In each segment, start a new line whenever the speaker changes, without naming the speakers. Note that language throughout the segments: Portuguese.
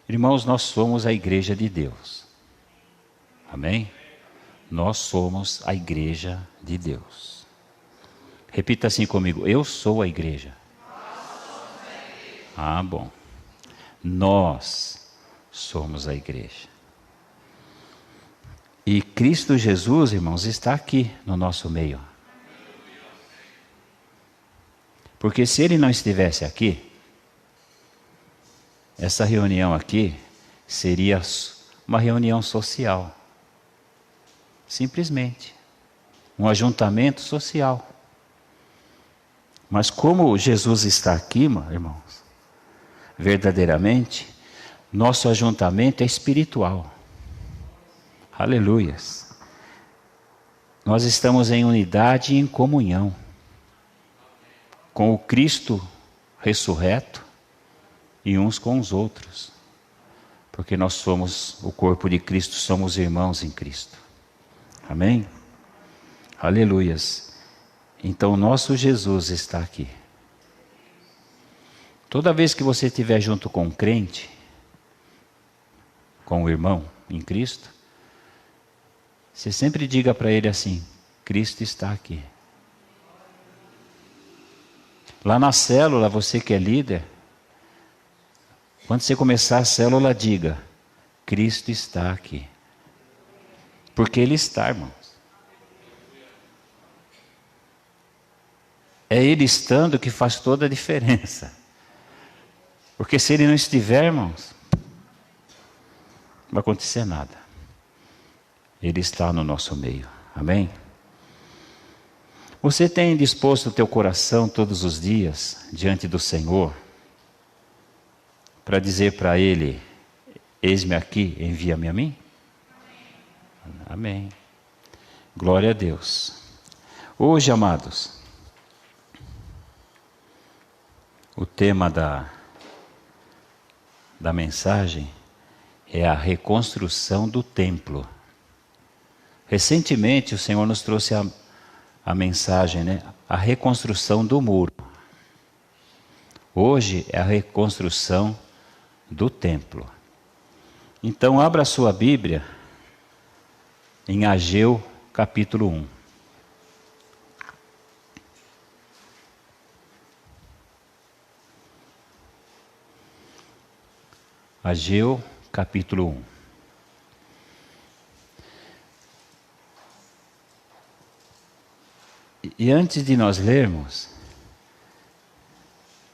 Irmãos, nós somos a igreja de Deus. Amém? Nós somos a igreja de Deus. Repita assim comigo: eu sou a igreja. Ah, bom. Nós somos a igreja. E Cristo Jesus, irmãos, está aqui no nosso meio. Porque se Ele não estivesse aqui, essa reunião aqui seria uma reunião social. Simplesmente. Um ajuntamento social. Mas como Jesus está aqui, irmãos, verdadeiramente, nosso ajuntamento é espiritual. Aleluias. Nós estamos em unidade e em comunhão com o Cristo ressurreto e uns com os outros. Porque nós somos o corpo de Cristo, somos irmãos em Cristo. Amém? Aleluias. Então o nosso Jesus está aqui. Toda vez que você estiver junto com um crente, com o irmão em Cristo, você sempre diga para ele assim: Cristo está aqui. Lá na célula, você que é líder, quando você começar a célula, diga: Cristo está aqui. Porque Ele está, irmãos. É Ele estando que faz toda a diferença. Porque se Ele não estiver, irmãos, não vai acontecer nada. Ele está no nosso meio. Amém? Você tem disposto o teu coração todos os dias diante do Senhor para dizer para Ele: eis-me aqui, envia-me a mim? Amém. Glória a Deus. Hoje, amados, o tema da mensagem é a reconstrução do templo. Recentemente o Senhor nos trouxe a mensagem, né? A reconstrução do muro. Hoje é a reconstrução do templo. Então abra a sua Bíblia em Ageu capítulo 1. Ageu capítulo 1. E antes de nós lermos,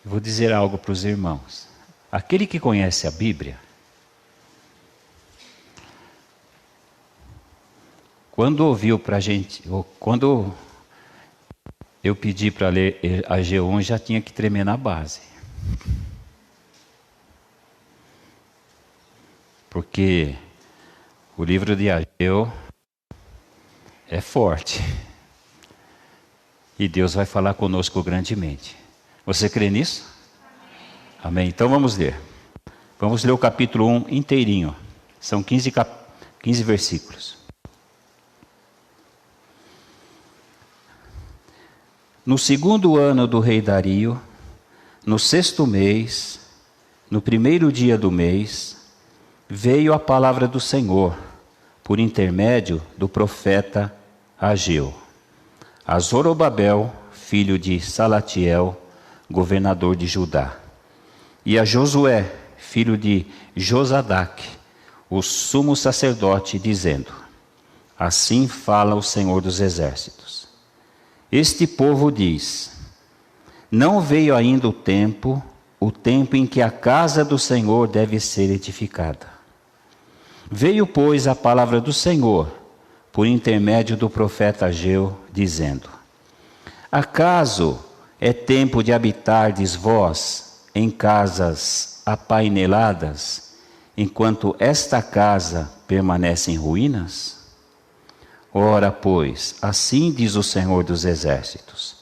eu vou dizer algo para os irmãos. Aquele que conhece a Bíblia, quando ouviu para a gente, quando eu pedi para ler Ageu 1, já tinha que tremer na base. Porque o livro de Ageu é forte. E Deus vai falar conosco grandemente. Você crê nisso? Amém. Então vamos ler. Vamos ler o capítulo 1 inteirinho. São 15 versículos. No segundo ano do rei Dario, no sexto mês, no primeiro dia do mês, veio a palavra do Senhor, por intermédio do profeta Ageu, a Zorobabel, filho de Salatiel, governador de Judá, e a Josué, filho de Josadaque, o sumo sacerdote, dizendo: assim fala o Senhor dos exércitos. Este povo diz: não veio ainda o tempo em que a casa do Senhor deve ser edificada. Veio, pois, a palavra do Senhor, por intermédio do profeta Ageu, dizendo: acaso é tempo de habitardes vós em casas apaineladas, enquanto esta casa permanece em ruínas? Ora, pois, assim diz o Senhor dos exércitos: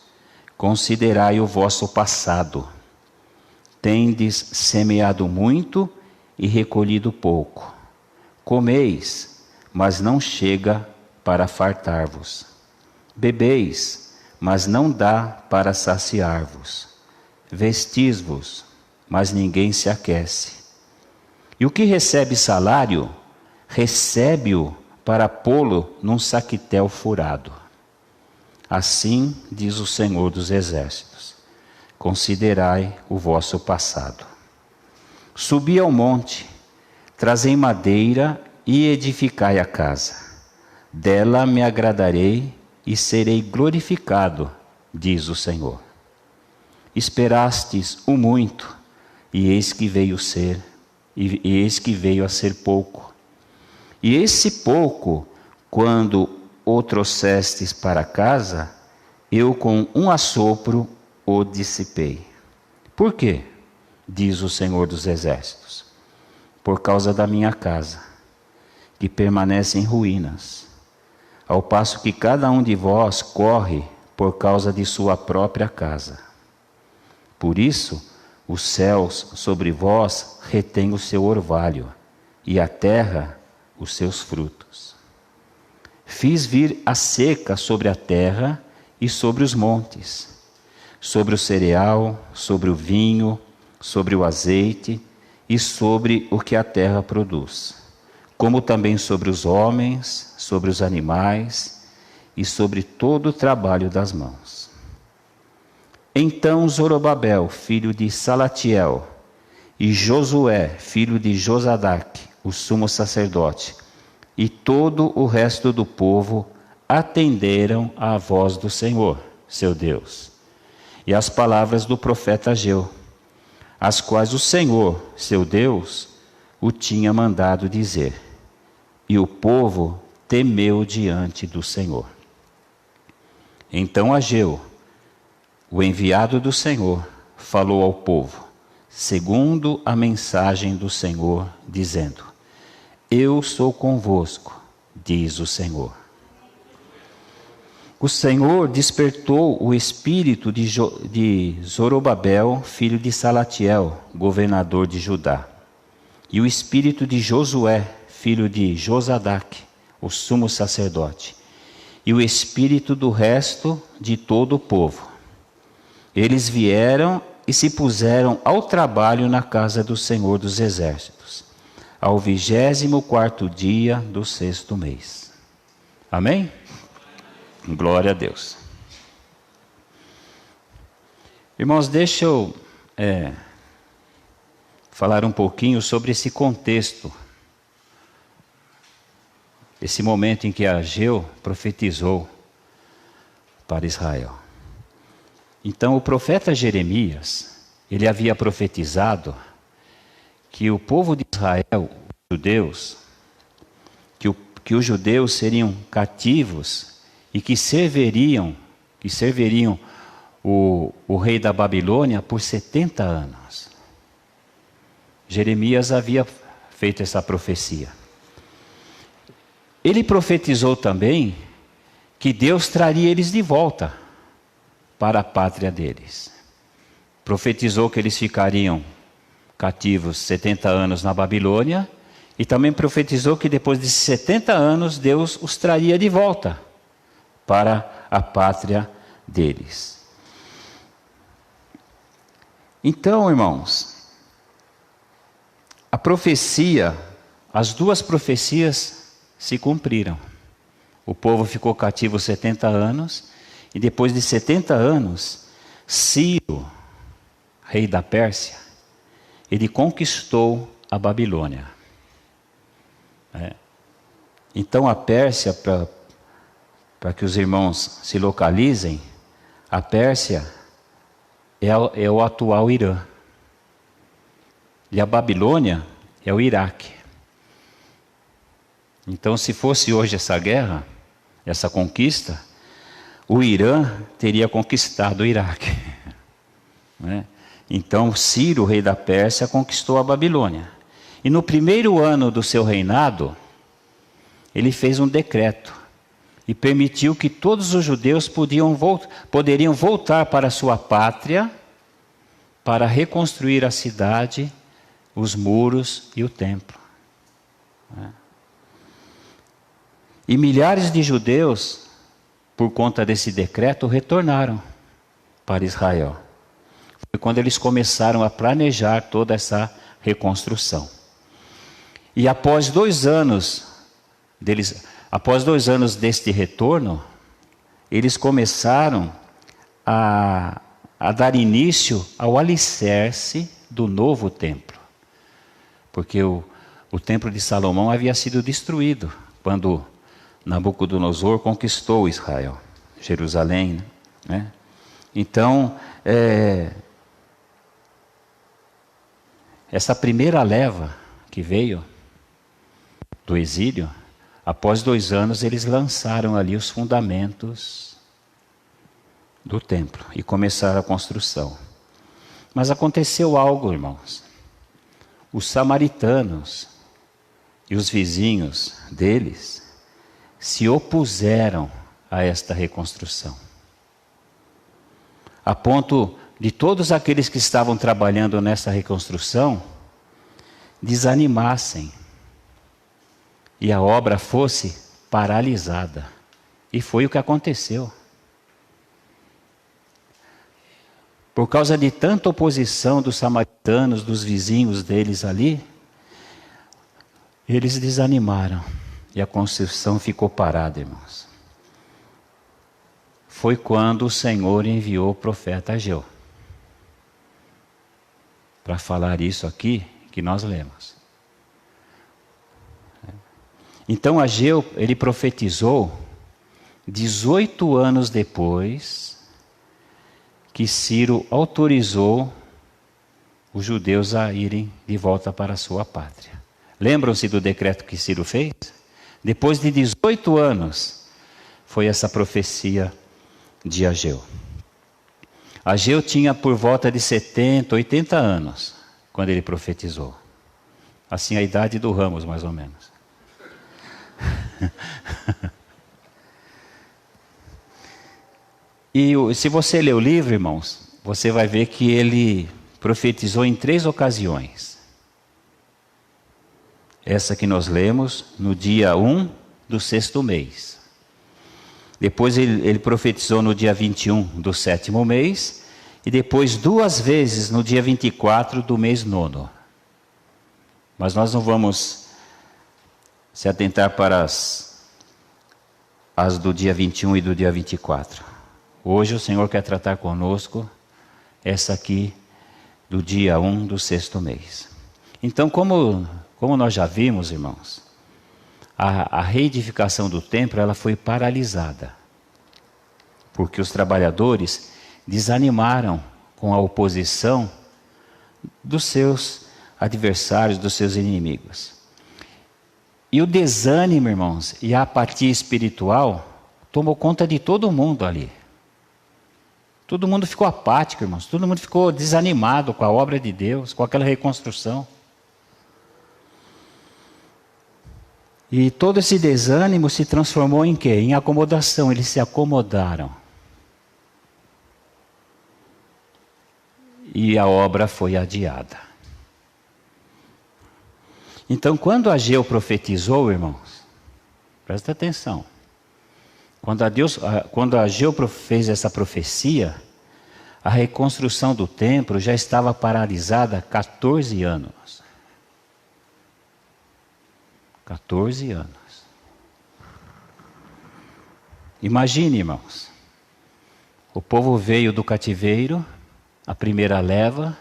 considerai o vosso passado. Tendes semeado muito e recolhido pouco. Comeis, mas não chega para fartar-vos. Bebeis, mas não dá para saciar-vos. Vestis-vos, mas ninguém se aquece. E o que recebe salário, recebe-o para pô-lo num saquitel furado. Assim diz o Senhor dos Exércitos: considerai o vosso passado. Subi ao monte, trazei madeira e edificai a casa. Dela me agradarei e serei glorificado, diz o Senhor. Esperastes o muito, e eis que veio a ser pouco. E esse pouco, quando o trouxestes para casa, eu com um assopro o dissipei. Por quê? Diz o Senhor dos Exércitos. Por causa da minha casa, que permanece em ruínas, ao passo que cada um de vós corre por causa de sua própria casa. Por isso, os céus sobre vós retêm o seu orvalho, e a terra os seus frutos. Fiz vir a seca sobre a terra e sobre os montes, sobre o cereal, sobre o vinho, sobre o azeite e sobre o que a terra produz, como também sobre os homens, sobre os animais e sobre todo o trabalho das mãos. Então Zorobabel, filho de Salatiel, e Josué, filho de Josadaque, o sumo sacerdote, e todo o resto do povo atenderam à voz do Senhor, seu Deus, e às palavras do profeta Ageu, as quais o Senhor, seu Deus, o tinha mandado dizer. E o povo temeu diante do Senhor. Então Ageu, o enviado do Senhor, falou ao povo, segundo a mensagem do Senhor, dizendo: Eu sou convosco, diz o Senhor. O Senhor despertou o espírito de Zorobabel, filho de Salatiel, governador de Judá, e o espírito de Josué, filho de Josadaque, o sumo sacerdote, e o espírito do resto de todo o povo. Eles vieram e se puseram ao trabalho na casa do Senhor dos Exércitos, ao 24º dia do 6º mês. Amém? Glória a Deus. Irmãos, deixa eu falar um pouquinho sobre esse contexto, esse momento em que Ageu profetizou para Israel. Então, o profeta Jeremias, ele havia profetizado que o povo de Israel, os judeus, que os judeus seriam cativos e que serviriam o rei da Babilônia por 70 anos. Jeremias havia feito essa profecia. Ele profetizou também que Deus traria eles de volta para a pátria deles. Profetizou que eles ficariam cativos 70 anos na Babilônia e também profetizou que depois de 70 anos Deus os traria de volta para a pátria deles. Então, irmãos, a profecia, as duas profecias se cumpriram. O povo ficou cativo 70 anos e depois de 70 anos, Ciro, rei da Pérsia, ele conquistou a Babilônia. Então a Pérsia, para que os irmãos se localizem, a Pérsia é o atual Irã. E a Babilônia é o Iraque. Então, se fosse hoje essa guerra, essa conquista, o Irã teria conquistado o Iraque. Então, Ciro, rei da Pérsia, conquistou a Babilônia. E no primeiro ano do seu reinado, ele fez um decreto e permitiu que todos os judeus poderiam voltar para sua pátria para reconstruir a cidade, os muros e o templo. E milhares de judeus, por conta desse decreto, retornaram para Israel. Foi quando eles começaram a planejar toda essa reconstrução. E após 2 anos deste retorno, eles começaram a dar início ao alicerce do novo templo. Porque o templo de Salomão havia sido destruído quando Nabucodonosor conquistou Israel, Jerusalém, né? Então, essa primeira leva que veio do exílio, após 2 anos eles lançaram ali os fundamentos do templo e começaram a construção. Mas aconteceu algo, irmãos. Os samaritanos e os vizinhos deles se opuseram a esta reconstrução, a ponto de todos aqueles que estavam trabalhando nessa reconstrução desanimassem e a obra fosse paralisada. E foi o que aconteceu. Por causa de tanta oposição dos samaritanos, dos vizinhos deles ali, eles desanimaram e a construção ficou parada, irmãos. Foi quando o Senhor enviou o profeta Ageu para falar isso aqui que nós lemos. Então Ageu, ele profetizou 18 anos depois que Ciro autorizou os judeus a irem de volta para a sua pátria. Lembram-se do decreto que Ciro fez? Depois de 18 anos, foi essa profecia de Ageu. Ageu tinha por volta de 70, 80 anos, quando ele profetizou. Assim, a idade do Ramos, mais ou menos. E se você ler o livro, irmãos, você vai ver que ele profetizou em 3 ocasiões. Essa que nós lemos no dia 1 do 6º mês. Depois ele profetizou no dia 21 do 7º mês. E depois 2 vezes no dia 24 do mês 9º. Mas nós não vamos se atentar para as do dia 21 e do dia 24. Hoje o Senhor quer tratar conosco essa aqui do dia 1 do 6º mês. Então, como nós já vimos, irmãos, a reedificação do templo ela foi paralisada. Porque os trabalhadores desanimaram com a oposição dos seus adversários, dos seus inimigos. E o desânimo, irmãos, e a apatia espiritual tomou conta de todo mundo ali. Todo mundo ficou apático, irmãos. Todo mundo ficou desanimado com a obra de Deus, com aquela reconstrução. E todo esse desânimo se transformou em quê? Em acomodação. Eles se acomodaram. E a obra foi adiada. Então, quando Ageu profetizou, irmãos, presta atenção. Quando Ageu fez essa profecia, a reconstrução do templo já estava paralisada há 14 anos. 14 anos. Imagine, irmãos. O povo veio do cativeiro, a primeira leva,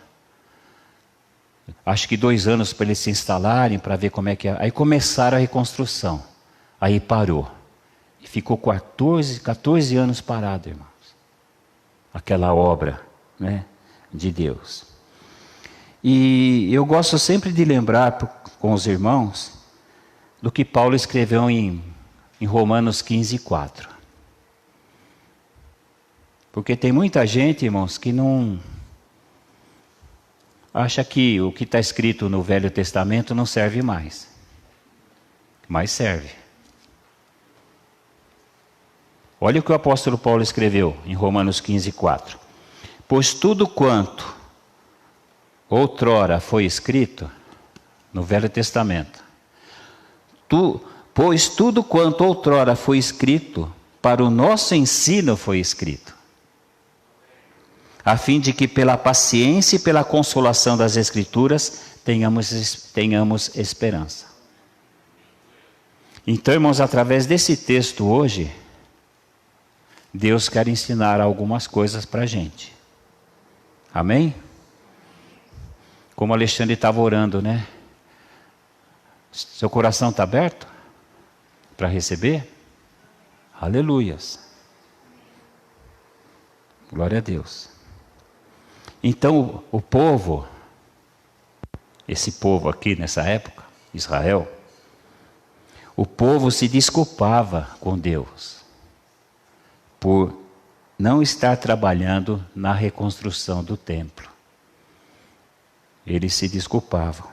acho que 2 anos para eles se instalarem, para ver como é que é. Aí começaram a reconstrução. Aí parou. E ficou 14 anos parado, irmãos. Aquela obra, né, de Deus. E eu gosto sempre de lembrar com os irmãos do que Paulo escreveu em Romanos 15:4. Porque tem muita gente, irmãos, que não acha que o que está escrito no Velho Testamento não serve mais. Mas serve. Olha o que o apóstolo Paulo escreveu em Romanos 15:4. Pois tudo quanto outrora foi escrito no Velho Testamento, pois tudo quanto outrora foi escrito, para o nosso ensino foi escrito, a fim de que pela paciência e pela consolação das Escrituras tenhamos esperança. Então, irmãos, através desse texto hoje, Deus quer ensinar algumas coisas para a gente. Amém? Como o Alexandre estava orando, né? Seu coração está aberto para receber? Aleluias. Glória a Deus. Então, o povo, esse povo aqui nessa época, Israel, o povo se desculpava com Deus por não estar trabalhando na reconstrução do templo. Eles se desculpavam.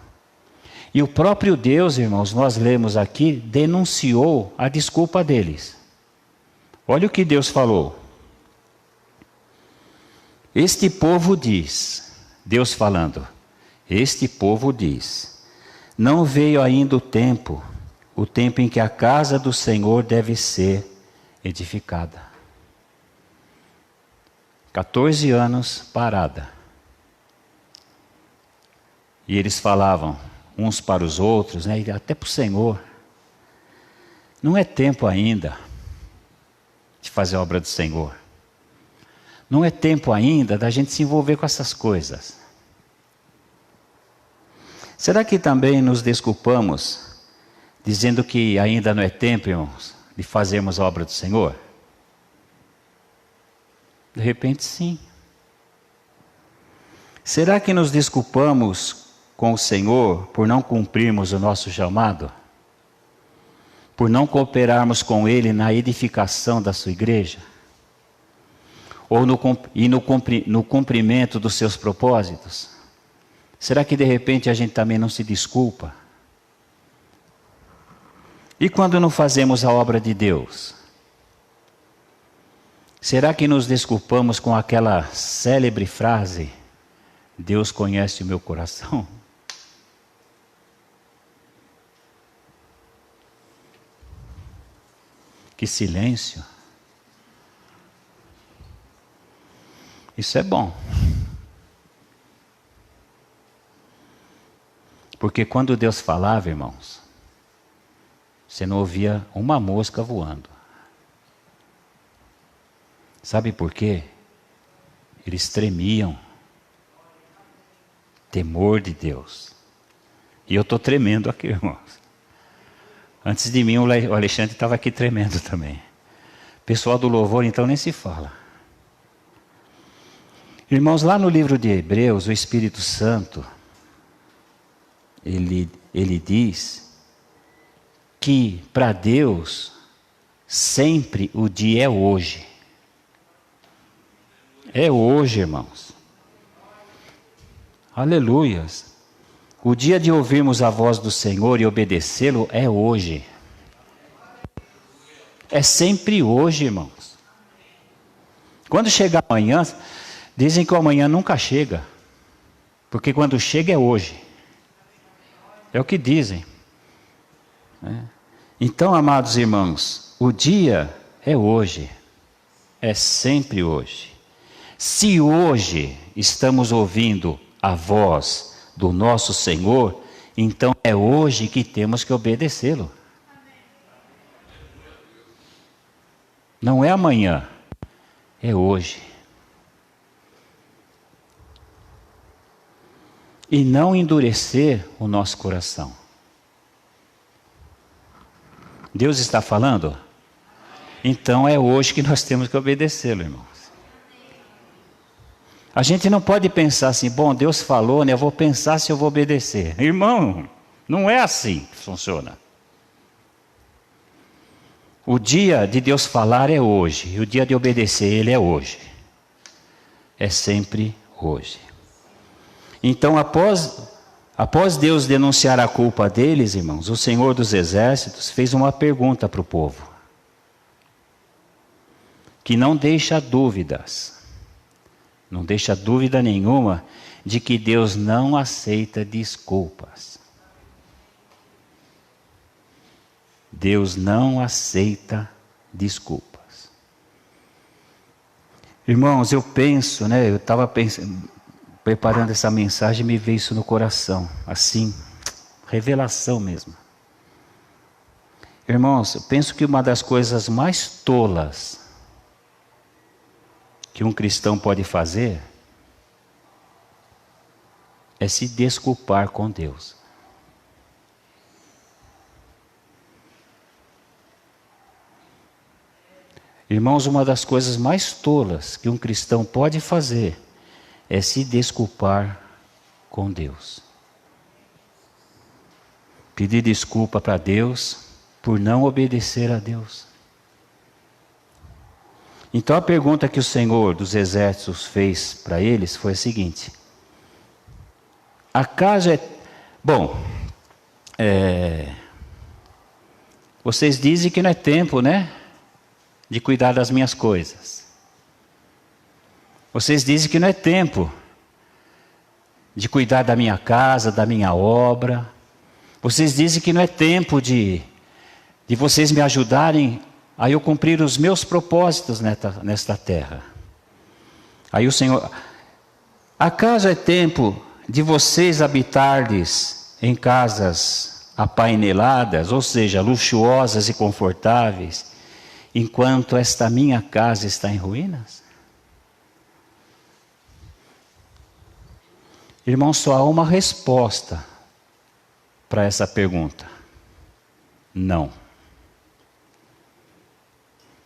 E o próprio Deus, irmãos, nós lemos aqui, denunciou a desculpa deles. Olha o que Deus falou. Este povo diz, Deus falando, este povo diz, não veio ainda o tempo em que a casa do Senhor deve ser edificada. 14 anos parada. E eles falavam uns para os outros, né, e até para o Senhor, não é tempo ainda de fazer a obra do Senhor. Não é tempo ainda da gente se envolver com essas coisas. Será que também nos desculpamos, dizendo que ainda não é tempo, irmãos, de fazermos a obra do Senhor? De repente, sim. Será que nos desculpamos com o Senhor por não cumprirmos o nosso chamado? Por não cooperarmos com Ele na edificação da sua igreja? Ou no cumprimento dos seus propósitos? Será que de repente a gente também não se desculpa? E quando não fazemos a obra de Deus? Será que nos desculpamos com aquela célebre frase, Deus conhece o meu coração? Que silêncio. Isso é bom. Porque quando Deus falava, irmãos, você não ouvia uma mosca voando. Sabe por quê? Eles tremiam. Temor de Deus. E eu estou tremendo aqui, irmãos. Antes de mim, o Alexandre estava aqui tremendo também. Pessoal do louvor, então, nem se fala. Irmãos, lá no livro de Hebreus, o Espírito Santo, ele diz que para Deus, sempre o dia é hoje. É hoje, irmãos. Aleluias. O dia de ouvirmos a voz do Senhor e obedecê-lo é hoje. É sempre hoje, irmãos. Quando chegar amanhã, dizem que o amanhã nunca chega. Porque quando chega é hoje. É o que dizem. Então, amados irmãos, o dia é hoje. É sempre hoje. Se hoje estamos ouvindo a voz do nosso Senhor, então é hoje que temos que obedecê-lo. Não é amanhã, é hoje. E não endurecer o nosso coração. Deus está falando? Então é hoje que nós temos que obedecê-lo, irmãos. A gente não pode pensar assim, bom, Deus falou, né? Eu vou pensar se eu vou obedecer. Irmão, não é assim que funciona. O dia de Deus falar é hoje, e o dia de obedecer Ele é hoje. É sempre hoje. Então, após Deus denunciar a culpa deles, irmãos, o Senhor dos Exércitos fez uma pergunta para o povo, que não deixa dúvidas. Não deixa dúvida nenhuma de que Deus não aceita desculpas. Deus não aceita desculpas. Irmãos, eu penso, né? Eu estava preparando essa mensagem e me veio isso no coração. Assim, revelação mesmo. Irmãos, eu penso que uma das coisas mais tolas que um cristão pode fazer é se desculpar com Deus. Irmãos, uma das coisas mais tolas que um cristão pode fazer é se desculpar com Deus. Pedir desculpa para Deus por não obedecer a Deus. Então a pergunta que o Senhor dos Exércitos fez para eles foi a seguinte: acaso vocês dizem que não é tempo, né, de cuidar das minhas coisas. Vocês dizem que não é tempo de cuidar da minha casa, da minha obra. Vocês dizem que não é tempo de vocês me ajudarem a eu cumprir os meus propósitos nesta terra. Aí o Senhor: acaso é tempo de vocês habitardes em casas apaineladas, ou seja, luxuosas e confortáveis, enquanto esta minha casa está em ruínas? Irmão, só há uma resposta para essa pergunta: não.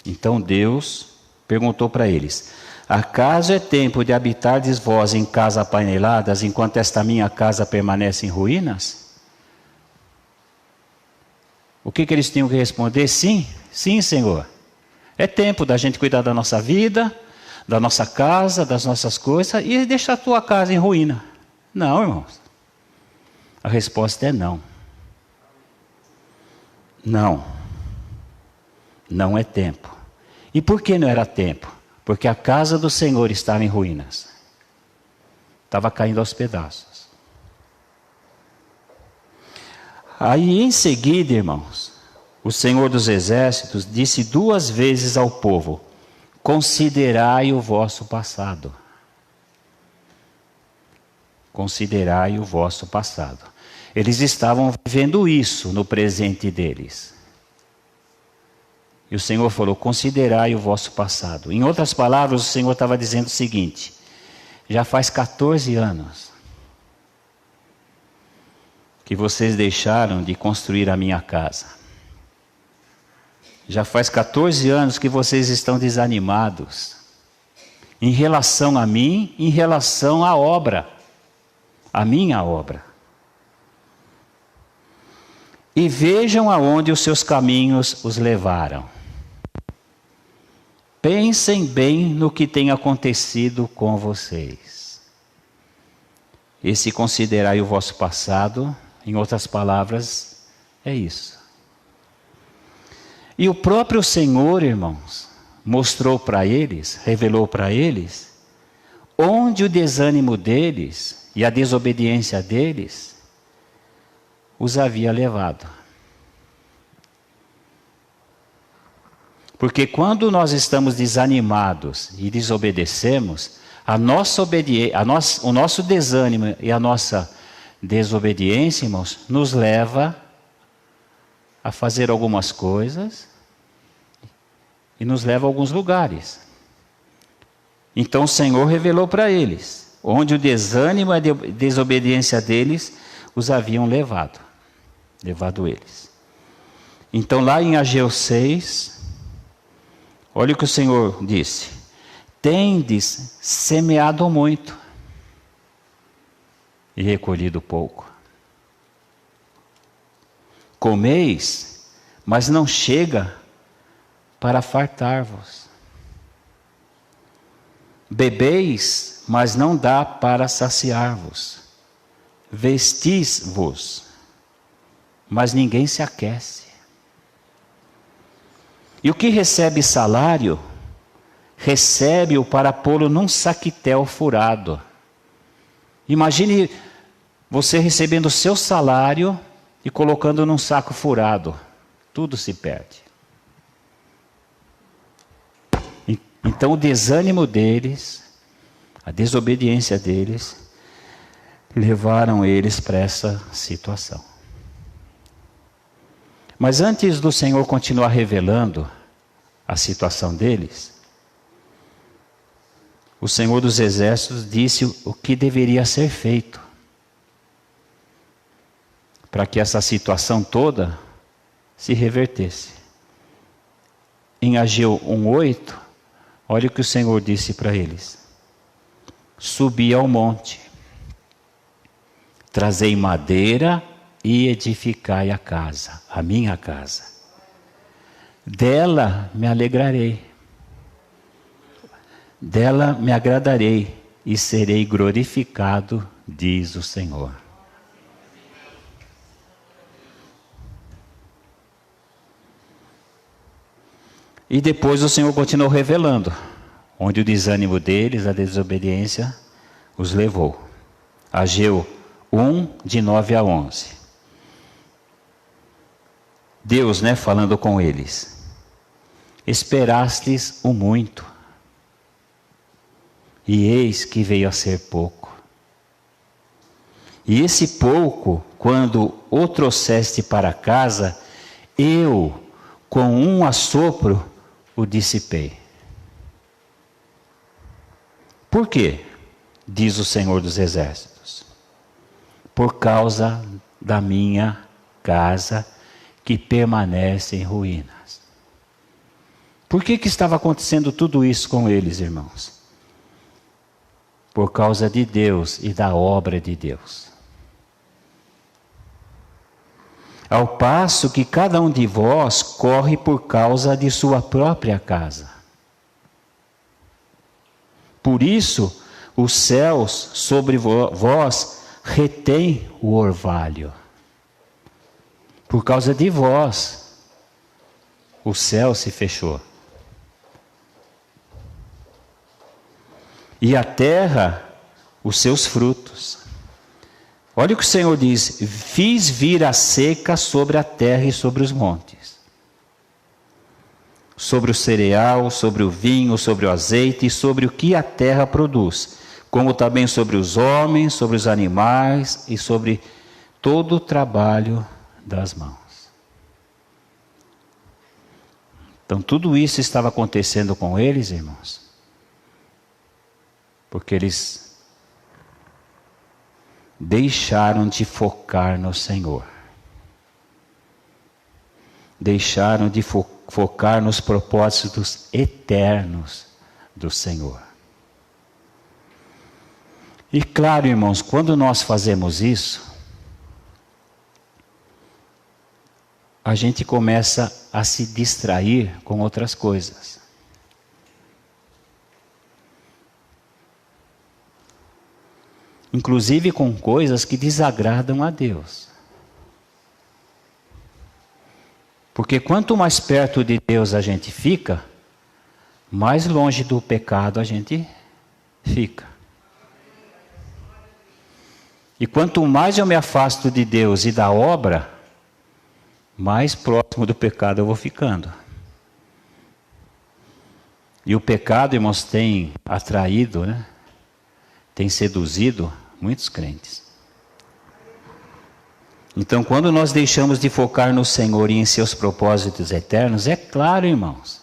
Então Deus perguntou para eles: acaso é tempo de habitardes vós em casas apaineladas, enquanto esta minha casa permanece em ruínas? O que eles tinham que responder? Sim, sim, Senhor. É tempo da gente cuidar da nossa vida, da nossa casa, das nossas coisas, e deixar a tua casa em ruína. Não, irmãos. A resposta é não. Não. Não é tempo. E por que não era tempo? Porque a casa do Senhor estava em ruínas. Estava caindo aos pedaços. Aí em seguida, irmãos, o Senhor dos Exércitos disse 2 vezes ao povo: considerai o vosso passado. Considerai o vosso passado. Eles estavam vivendo isso no presente deles. E o Senhor falou: considerai o vosso passado. Em outras palavras, o Senhor estava dizendo o seguinte: já faz 14 anos que vocês deixaram de construir a minha casa. Já faz 14 anos que vocês estão desanimados em relação a mim, em relação à obra, a minha obra. E vejam aonde os seus caminhos os levaram. Pensem bem no que tem acontecido com vocês. Esse considerai o vosso passado, em outras palavras, é isso. E o próprio Senhor, irmãos, mostrou para eles, revelou para eles, onde o desânimo deles e a desobediência deles os havia levado. Porque quando nós estamos desanimados e desobedecemos, o nosso desânimo e a nossa desobediência, irmãos, nos leva a fazer algumas coisas e nos leva a alguns lugares. Então o Senhor revelou para eles onde o desânimo e a desobediência deles os haviam levado eles. Então lá em Ageu 6, olha o que o Senhor disse: tendes semeado muito e recolhido pouco. Comeis, mas não chega para fartar-vos. Bebeis, mas não dá para saciar-vos. Vestis-vos, mas ninguém se aquece. E o que recebe salário, recebe-o para pô-lo num saquitel furado. Imagine você recebendo o seu salário e colocando num saco furado. Tudo se perde. Então o desânimo deles, a desobediência deles, levaram eles para essa situação. Mas antes do Senhor continuar revelando a situação deles, o Senhor dos Exércitos disse o que deveria ser feito para que essa situação toda se revertesse. Em Ageu 1:8, olha o que o Senhor disse para eles: subi ao monte, trazei madeira e edificai a casa, a minha casa. Dela me alegrarei, dela me agradarei e serei glorificado, diz o Senhor. E depois o Senhor continuou revelando, onde o desânimo deles, a desobediência, os levou. Ageu 1, de 9 a 11. Deus, falando com eles: esperastes o muito, e eis que veio a ser pouco. E esse pouco, quando o trouxeste para casa, eu, com um assopro, o dissipei. Por quê? Diz o Senhor dos Exércitos: por causa da minha casa que permanece em ruínas. Por que estava acontecendo tudo isso com eles, irmãos? Por causa de Deus e da obra de Deus. Ao passo que cada um de vós corre por causa de sua própria casa. Por isso, os céus sobre vós retêm o orvalho. Por causa de vós, o céu se fechou. E a terra, os seus frutos. Olha o que o Senhor diz: fiz vir a seca sobre a terra e sobre os montes, sobre o cereal, sobre o vinho, sobre o azeite e sobre o que a terra produz, como também sobre os homens, sobre os animais e sobre todo o trabalho das mãos. Então tudo isso estava acontecendo com eles, irmãos, porque eles deixaram de focar no Senhor. Deixaram de focar nos propósitos eternos do Senhor. E claro, irmãos, quando nós fazemos isso, a gente começa a se distrair com outras coisas. Inclusive com coisas que desagradam a Deus. Porque quanto mais perto de Deus a gente fica, mais longe do pecado a gente fica. E quanto mais eu me afasto de Deus e da obra, mais próximo do pecado eu vou ficando. E o pecado, irmãos, tem atraído, tem seduzido muitos crentes. Então, quando nós deixamos de focar no Senhor e em seus propósitos eternos, é claro, irmãos,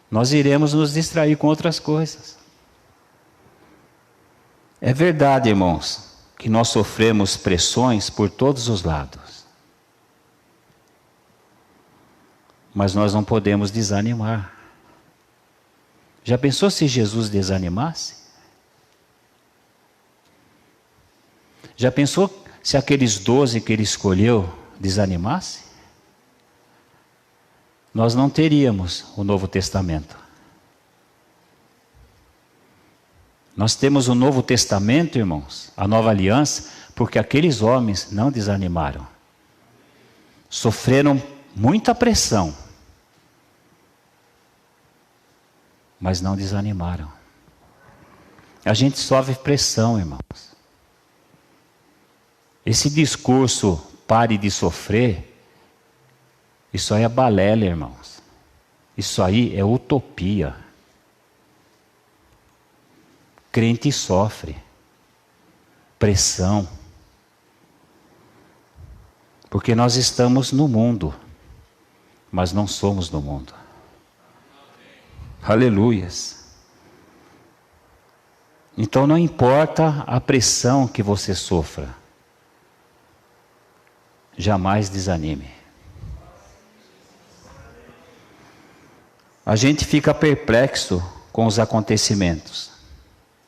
nós iremos nos distrair com outras coisas. É verdade, irmãos, que nós sofremos pressões por todos os lados. Mas nós não podemos desanimar. Já pensou se Jesus desanimasse? Já pensou se aqueles 12 que ele escolheu desanimassem? Nós não teríamos o Novo Testamento. Nós temos o Novo Testamento, irmãos, a Nova Aliança, porque aqueles homens não desanimaram. Sofreram muita pressão, mas não desanimaram. A gente sofre pressão, irmãos. Esse discurso, pare de sofrer, isso aí é balela, irmãos. Isso aí é utopia. Crente sofre pressão, porque nós estamos no mundo, mas não somos do mundo. Aleluias. Então não importa a pressão que você sofra, jamais desanime. A gente fica perplexo com os acontecimentos,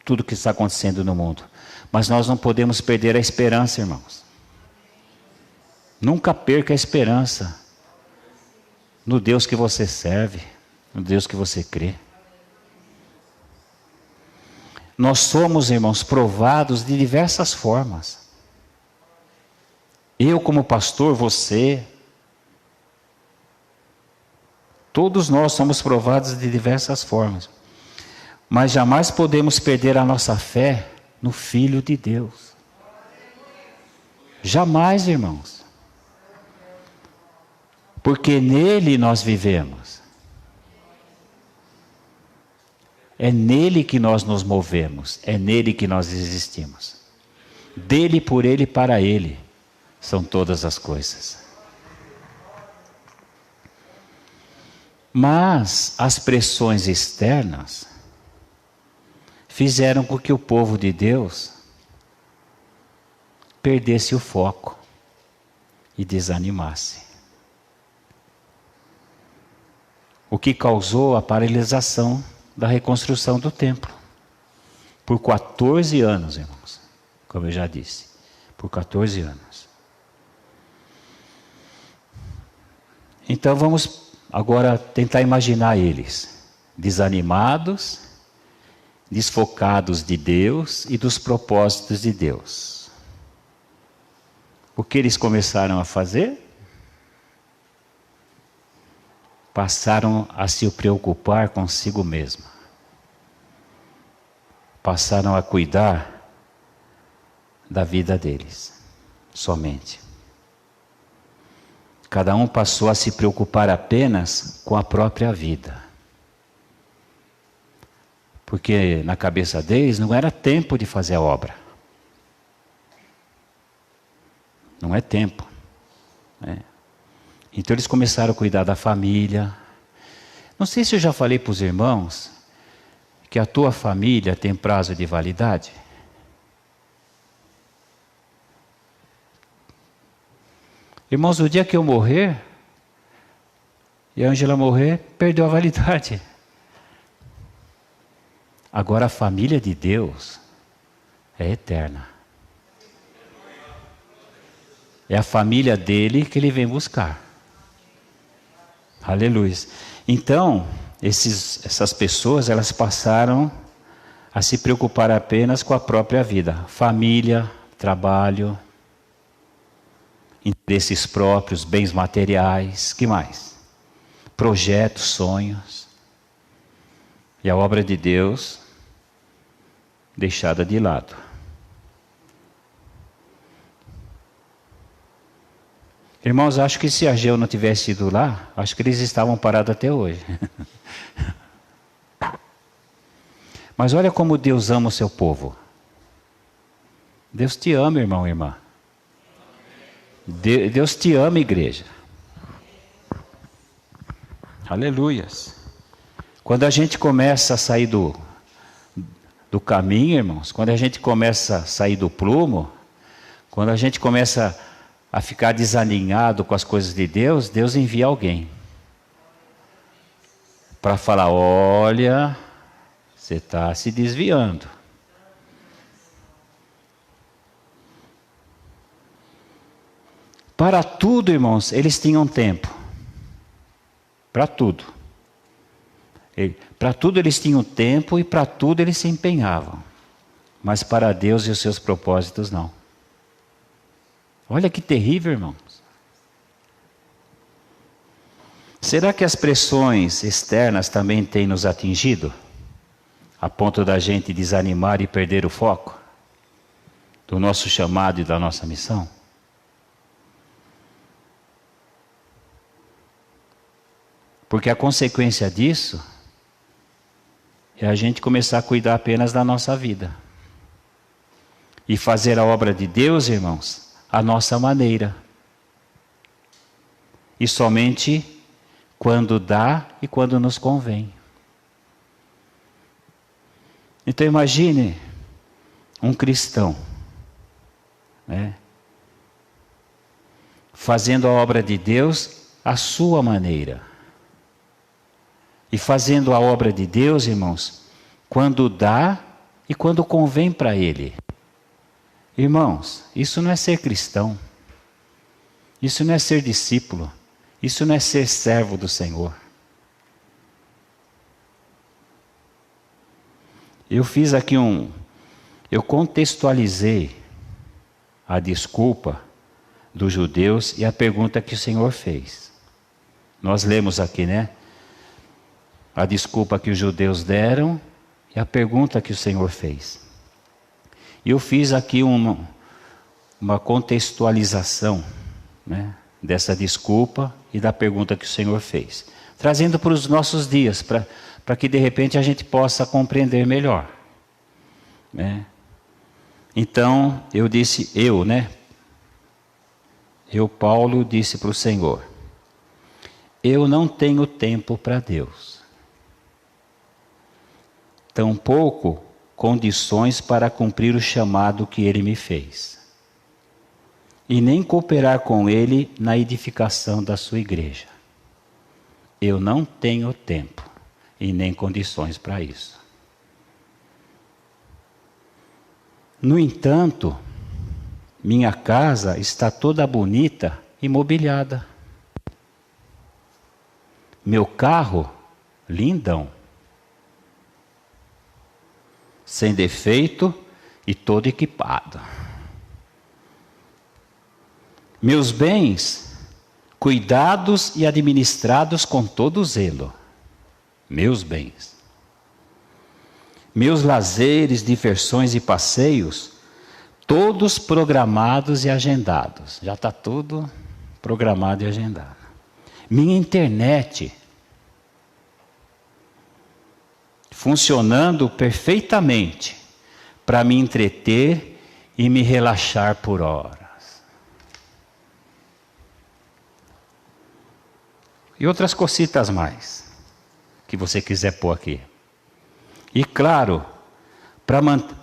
tudo que está acontecendo no mundo, mas nós não podemos perder a esperança, irmãos. Nunca perca a esperança no Deus que você serve, no Deus que você crê. Nós somos, irmãos, provados de diversas formas. Eu como pastor, você, todos nós somos provados de diversas formas. Mas jamais podemos perder a nossa fé no Filho de Deus. Jamais, irmãos. Porque nele nós vivemos. É nele que nós nos movemos. É nele que nós existimos. Dele, por ele e para ele são todas as coisas. Mas as pressões externas fizeram com que o povo de Deus perdesse o foco e desanimasse. O que causou a paralisação da reconstrução do templo. Por 14 anos, irmãos. Como eu já disse. Por 14 anos. Então vamos agora tentar imaginar eles. Desanimados, desfocados de Deus e dos propósitos de Deus. O que eles começaram a fazer? Passaram a se preocupar consigo mesmo. Passaram a cuidar da vida deles, somente. Cada um passou a se preocupar apenas com a própria vida. Porque na cabeça deles não era tempo de fazer a obra. Não é tempo. Então eles começaram a cuidar da família. Não sei se eu já falei para os irmãos que a tua família tem prazo de validade. Irmãos, o dia que eu morrer, e a Ângela morrer, perdeu a validade. Agora a família de Deus é eterna. É a família dele que ele vem buscar. Aleluia. Então, essas pessoas, elas passaram a se preocupar apenas com a própria vida. Família, trabalho, interesses próprios, bens materiais, que mais? Projetos, sonhos. E a obra de Deus deixada de lado. Irmãos, acho que se Ageu não tivesse ido lá, acho que eles estavam parados até hoje. Mas olha como Deus ama o seu povo. Deus te ama, irmão e irmã. Deus te ama, igreja. Aleluias. Quando a gente começa a sair do caminho, irmãos, quando a gente começa a sair do prumo, quando a gente começa a ficar desalinhado com as coisas de Deus, Deus envia alguém para falar: olha, você está se desviando. Para tudo, irmãos, eles tinham tempo. Para tudo. Para tudo eles tinham tempo e para tudo eles se empenhavam. Mas para Deus e os seus propósitos não. Olha que terrível, irmãos. Será que as pressões externas também têm nos atingido? A ponto da gente desanimar e perder o foco do nosso chamado e da nossa missão? Porque a consequência disso é a gente começar a cuidar apenas da nossa vida. E fazer a obra de Deus, irmãos, à nossa maneira. E somente quando dá e quando nos convém. Então imagine um cristão, né, fazendo a obra de Deus à sua maneira. E fazendo a obra de Deus, irmãos, quando dá e quando convém para Ele. Irmãos, isso não é ser cristão. Isso não é ser discípulo. Isso não é ser servo do Senhor. Eu fiz aqui eu contextualizei a desculpa dos judeus e a pergunta que o Senhor fez. Nós lemos aqui, né? A desculpa que os judeus deram e a pergunta que o Senhor fez. E eu fiz aqui uma contextualização, né, dessa desculpa e da pergunta que o Senhor fez. Trazendo para os nossos dias, para que de repente a gente possa compreender melhor. Né? Então, Paulo, disse para o Senhor: eu não tenho tempo para Deus, tampouco condições para cumprir o chamado que Ele me fez, e nem cooperar com Ele na edificação da sua igreja. Eu não tenho tempo e nem condições para isso. No entanto, minha casa está toda bonita e mobiliada. Meu carro, lindão, sem defeito e todo equipado. Meus bens, cuidados e administrados com todo zelo. Meus bens. Meus lazeres, diversões e passeios, todos programados e agendados. Já está tudo programado e agendado. Minha internet funcionando perfeitamente para me entreter e me relaxar por horas. E outras cositas mais que você quiser pôr aqui. E claro,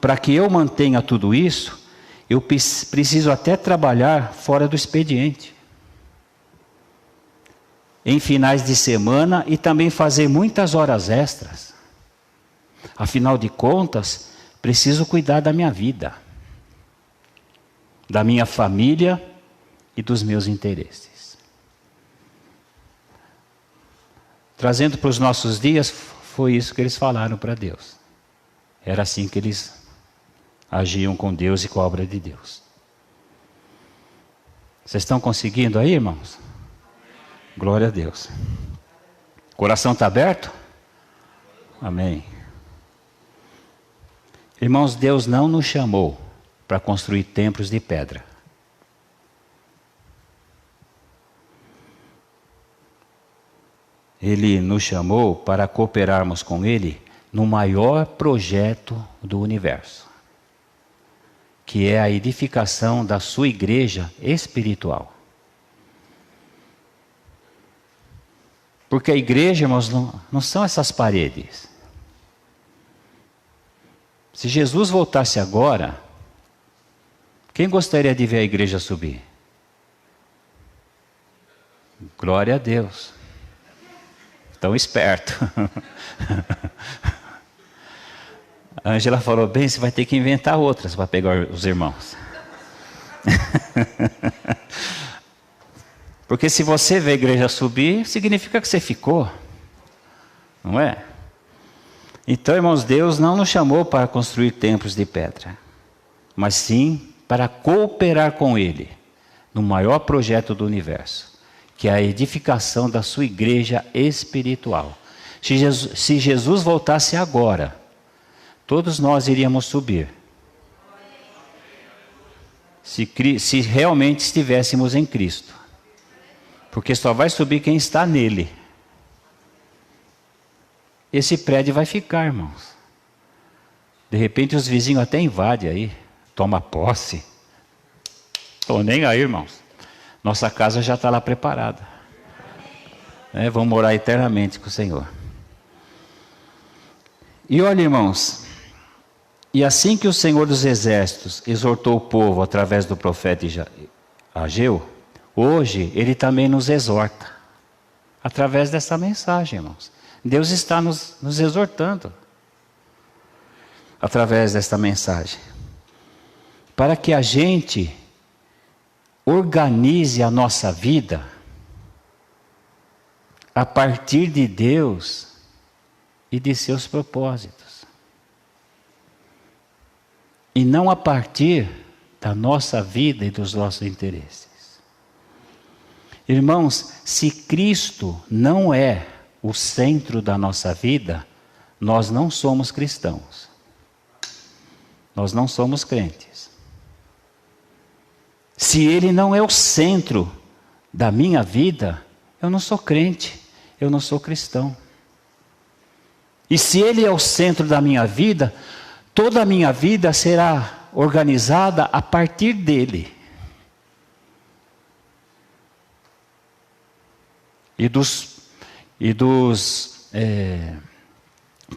para que eu mantenha tudo isso, eu preciso até trabalhar fora do expediente. Em finais de semana e também fazer muitas horas extras. Afinal de contas, preciso cuidar da minha vida, da minha família e dos meus interesses. Trazendo para os nossos dias, foi isso que eles falaram para Deus. Era assim que eles agiam com Deus e com a obra de Deus. Vocês estão conseguindo aí, irmãos? Glória a Deus. Coração está aberto? Amém. Irmãos, Deus não nos chamou para construir templos de pedra. Ele nos chamou para cooperarmos com Ele no maior projeto do universo, que é a edificação da sua igreja espiritual. Porque a igreja, irmãos, não são essas paredes. Se Jesus voltasse agora, quem gostaria de ver a igreja subir? Glória a Deus. Tão esperto. A Ângela falou: bem, você vai ter que inventar outras para pegar os irmãos. Porque se você vê a igreja subir, significa que você ficou. Não é? Então, irmãos, Deus não nos chamou para construir templos de pedra, mas sim para cooperar com Ele no maior projeto do universo, que é a edificação da sua igreja espiritual. Se Jesus voltasse agora, todos nós iríamos subir. Se realmente estivéssemos em Cristo. Porque só vai subir quem está nele. Esse prédio vai ficar, irmãos. De repente os vizinhos até invadem aí. Toma posse. Estou nem aí, irmãos. Nossa casa já está lá preparada. Vão morar eternamente com o Senhor. E olha, irmãos, e assim que o Senhor dos Exércitos exortou o povo através do profeta Ageu, hoje Ele também nos exorta, através dessa mensagem, irmãos. Deus está nos exortando, através desta mensagem, para que a gente organize a nossa vida a partir de Deus e de seus propósitos. E não a partir da nossa vida e dos nossos interesses. Irmãos, se Cristo não é o centro da nossa vida, nós não somos cristãos. Nós não somos crentes. Se Ele não é o centro da minha vida, eu não sou crente, eu não sou cristão. E se Ele é o centro da minha vida, toda a minha vida será organizada a partir dEle. E dos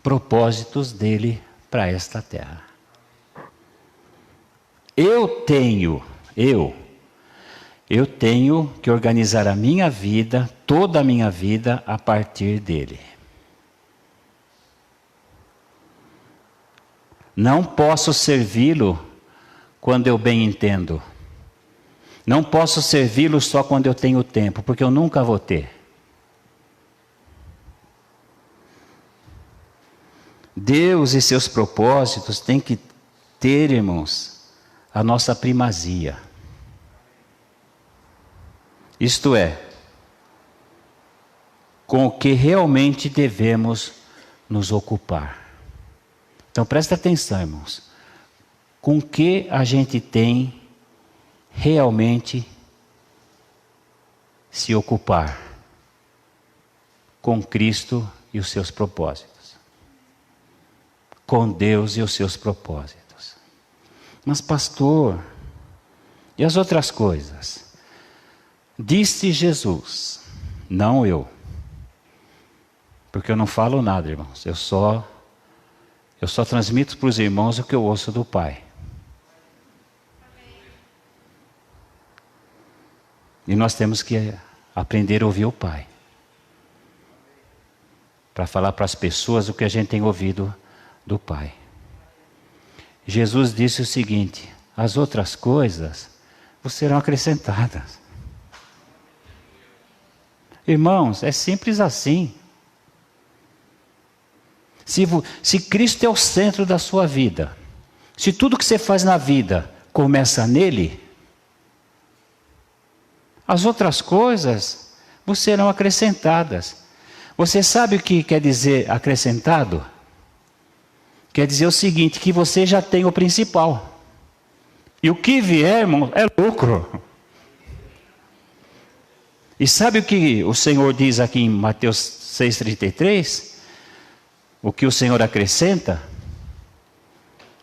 propósitos dEle para esta terra. Eu tenho que organizar a minha vida, toda a minha vida, a partir dEle. Não posso servi-lo quando eu bem entendo. Não posso servi-lo só quando eu tenho tempo, porque eu nunca vou ter. Deus e seus propósitos têm que ter, irmãos, a nossa primazia. Isto é, com o que realmente devemos nos ocupar. Então presta atenção, irmãos. Com o que a gente tem realmente se ocupar? Com Cristo e os seus propósitos. Com Deus e os seus propósitos. Mas pastor, e as outras coisas? Disse Jesus, não eu. Porque eu não falo nada, irmãos. Eu só transmito para os irmãos o que eu ouço do Pai. E nós temos que aprender a ouvir o Pai. Para falar para as pessoas o que a gente tem ouvido do Pai. Jesus disse o seguinte: as outras coisas vos serão acrescentadas. Irmãos, é simples assim. Se Cristo é o centro da sua vida, se tudo que você faz na vida começa nele, as outras coisas vos serão acrescentadas. Você sabe o que quer dizer acrescentado? Quer dizer o seguinte, que você já tem o principal. E o que vier, irmão, é lucro. E sabe o que o Senhor diz aqui em Mateus 6,33? O que o Senhor acrescenta?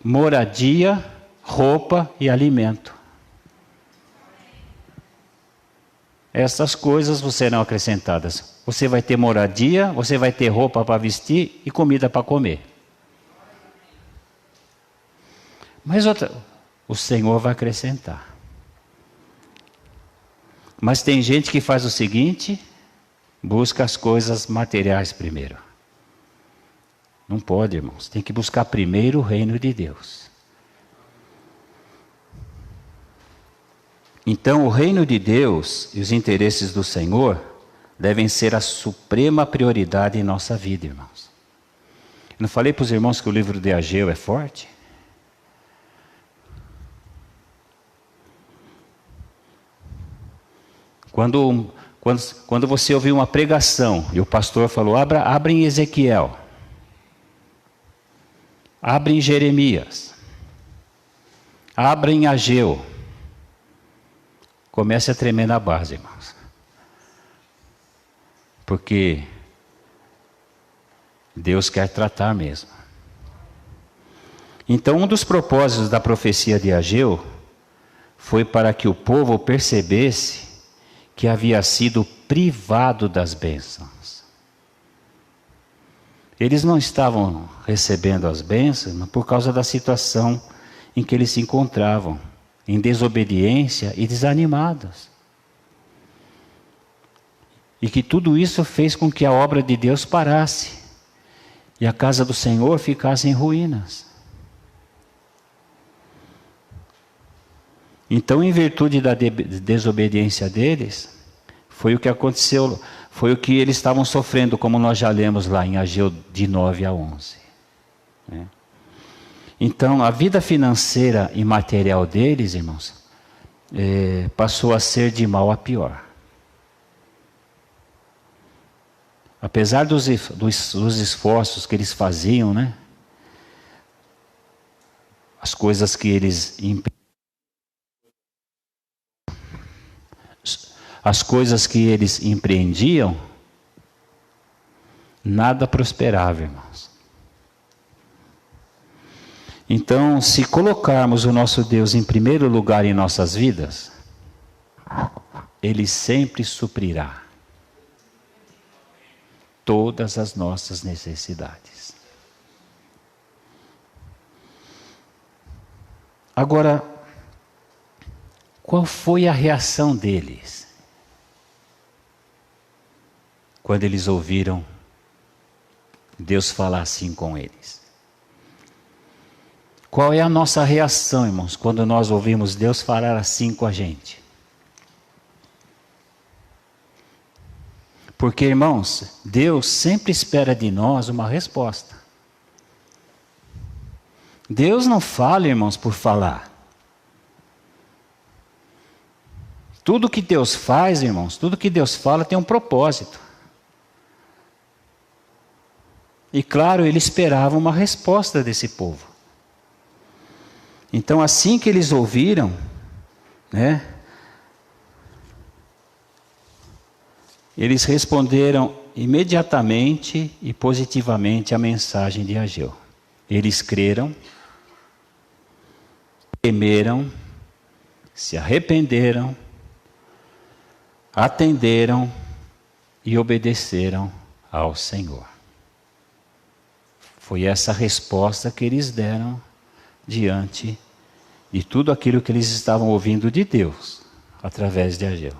Moradia, roupa e alimento. Essas coisas vos serão acrescentadas. Você vai ter moradia, você vai ter roupa para vestir e comida para comer. Mas o Senhor vai acrescentar. Mas tem gente que faz o seguinte, busca as coisas materiais primeiro. Não pode, irmãos. Tem que buscar primeiro o reino de Deus. Então, o reino de Deus e os interesses do Senhor devem ser a suprema prioridade em nossa vida, irmãos. Eu não falei para os irmãos que o livro de Ageu é forte? Quando você ouvir uma pregação e o pastor falou, abra em Ezequiel, abre em Jeremias, abre em Ageu, comece a tremer na base, irmãos. Porque Deus quer tratar mesmo. Então, um dos propósitos da profecia de Ageu foi para que o povo percebesse que havia sido privado das bênçãos. Eles não estavam recebendo as bênçãos mas por causa da situação em que eles se encontravam, em desobediência e desanimados. E que tudo isso fez com que a obra de Deus parasse e a casa do Senhor ficasse em ruínas. Então, em virtude da desobediência deles, foi o que aconteceu, foi o que eles estavam sofrendo, como nós já lemos lá em Ageu de 9 a 11. Né? Então, a vida financeira e material deles, irmãos, passou a ser de mal a pior. Apesar dos esforços que eles faziam, né? As coisas que eles empreendiam, nada prosperava, irmãos. Então, se colocarmos o nosso Deus em primeiro lugar em nossas vidas, Ele sempre suprirá todas as nossas necessidades. Agora, qual foi a reação deles quando eles ouviram Deus falar assim com eles? Qual é a nossa reação, irmãos, quando nós ouvimos Deus falar assim com a gente? Porque, irmãos, Deus sempre espera de nós uma resposta. Deus não fala, irmãos, por falar. Tudo que Deus faz, irmãos, tudo que Deus fala tem um propósito. E claro, Ele esperava uma resposta desse povo. Então, assim que eles ouviram, né? Eles responderam imediatamente e positivamente à mensagem de Ageu. Eles creram, temeram, se arrependeram, atenderam e obedeceram ao Senhor. Foi essa resposta que eles deram diante de tudo aquilo que eles estavam ouvindo de Deus, através de Ageu.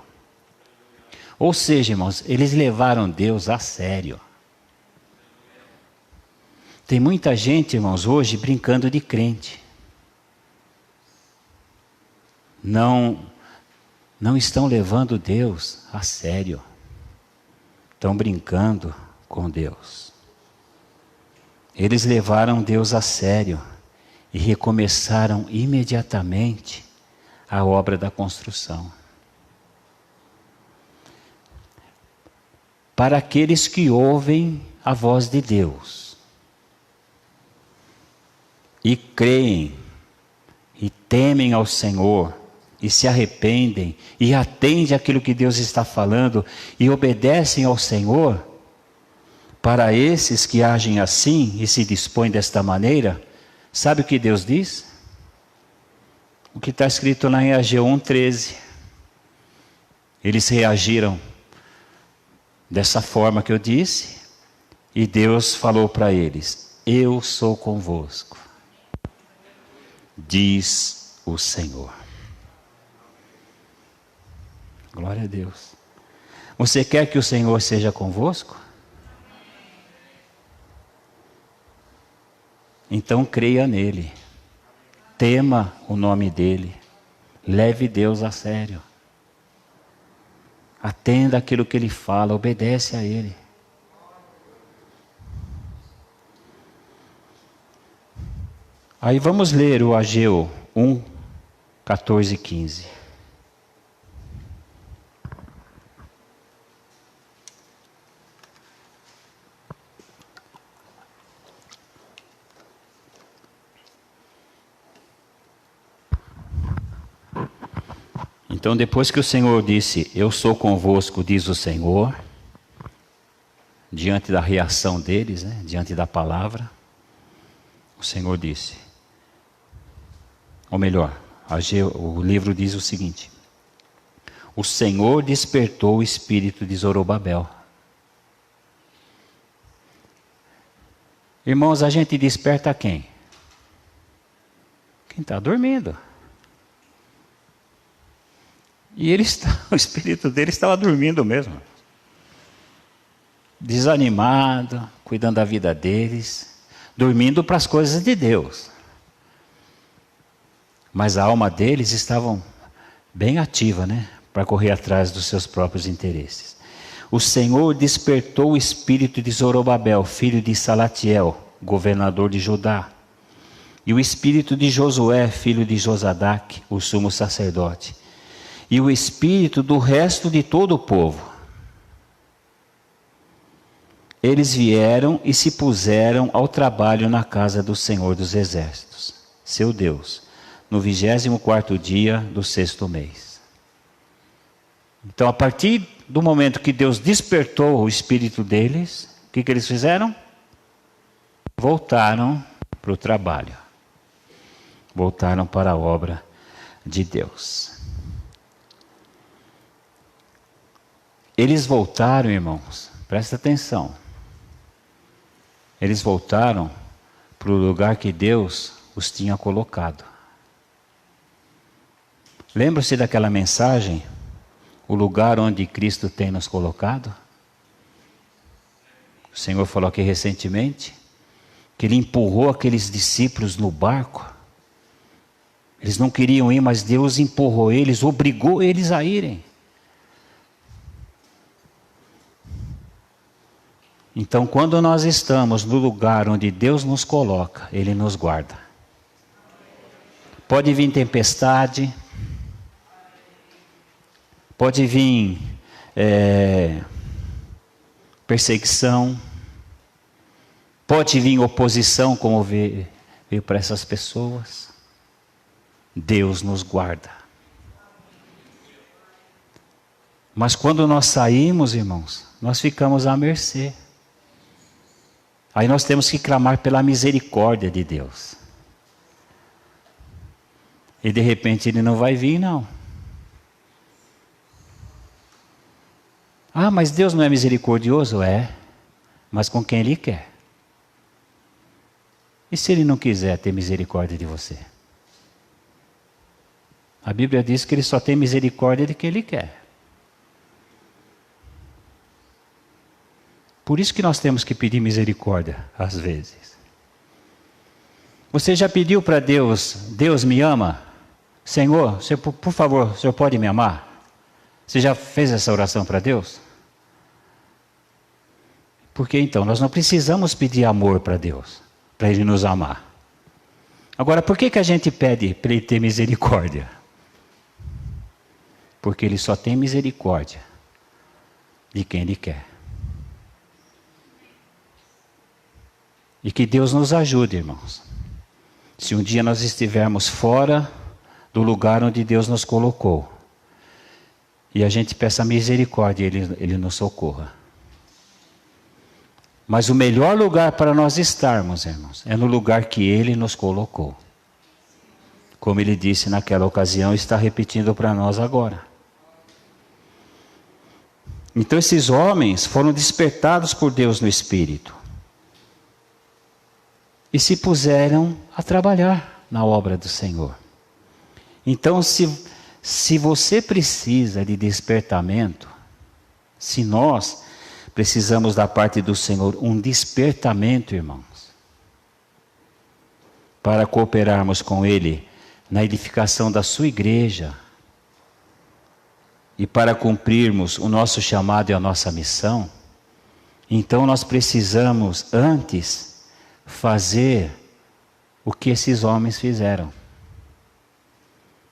Ou seja, irmãos, eles levaram Deus a sério. Tem muita gente, irmãos, hoje brincando de crente. Não estão levando Deus a sério. Estão brincando com Deus. Eles levaram Deus a sério e recomeçaram imediatamente a obra da construção. Para aqueles que ouvem a voz de Deus e creem e temem ao Senhor e se arrependem e atendem àquilo que Deus está falando e obedecem ao Senhor, para esses que agem assim e se dispõem desta maneira, sabe o que Deus diz? O que está escrito lá em Ageu 1:13. Eles reagiram dessa forma que eu disse, e Deus falou para eles: eu sou convosco, diz o Senhor. Glória a Deus. Você quer que o Senhor seja convosco? Então creia nele, tema o nome dele, leve Deus a sério. Atenda aquilo que ele fala, obedece a ele. Aí vamos ler o Ageu 1, 14 e 15. Então, depois que o Senhor disse, eu sou convosco, diz o Senhor, diante da reação deles, né, diante da palavra, o Senhor disse, ou melhor, o livro diz o seguinte: o Senhor despertou o espírito de Zorobabel. Irmãos, a gente desperta quem? Quem está dormindo. E o espírito dele estava dormindo mesmo. Desanimado, cuidando da vida deles, dormindo para as coisas de Deus. Mas a alma deles estava bem ativa, né? Para correr atrás dos seus próprios interesses. O Senhor despertou o espírito de Zorobabel, filho de Salatiel, governador de Judá, e o espírito de Josué, filho de Josadaque, o sumo sacerdote, e o espírito do resto de todo o povo. Eles vieram e se puseram ao trabalho na casa do Senhor dos Exércitos, seu Deus, no 24º dia do 6º mês. Então, a partir do momento que Deus despertou o espírito deles, o que eles fizeram? Voltaram para o trabalho. Voltaram para a obra de Deus. Eles voltaram, irmãos, presta atenção. Eles voltaram para o lugar que Deus os tinha colocado. Lembra-se daquela mensagem? O lugar onde Cristo tem nos colocado? O Senhor falou aqui recentemente que Ele empurrou aqueles discípulos no barco. Eles não queriam ir, mas Deus empurrou eles, obrigou eles a irem. Então, quando nós estamos no lugar onde Deus nos coloca, Ele nos guarda. Pode vir tempestade, pode vir perseguição, pode vir oposição, como veio para essas pessoas. Deus nos guarda. Mas quando nós saímos, irmãos, nós ficamos à mercê. Aí nós temos que clamar pela misericórdia de Deus. E de repente Ele não vai vir, não. Ah, mas Deus não é misericordioso? É, mas com quem Ele quer. E se Ele não quiser ter misericórdia de você? A Bíblia diz que Ele só tem misericórdia de quem Ele quer. Por isso que nós temos que pedir misericórdia, às vezes. Você já pediu para Deus, Deus me ama? Senhor, por favor, o Senhor pode me amar? Você já fez essa oração para Deus? Porque então, nós não precisamos pedir amor para Deus, para Ele nos amar. Agora, por que a gente pede para Ele ter misericórdia? Porque Ele só tem misericórdia de quem Ele quer. E que Deus nos ajude, irmãos. Se um dia nós estivermos fora do lugar onde Deus nos colocou, e a gente peça misericórdia, Ele nos socorra. Mas o melhor lugar para nós estarmos, irmãos, é no lugar que Ele nos colocou. Como Ele disse naquela ocasião, está repetindo para nós agora. Então esses homens foram despertados por Deus no Espírito. E se puseram a trabalhar na obra do Senhor. Então, se você precisa de despertamento, se nós precisamos da parte do Senhor um despertamento, irmãos, para cooperarmos com Ele na edificação da sua igreja e para cumprirmos o nosso chamado e a nossa missão, então nós precisamos antes fazer o que esses homens fizeram.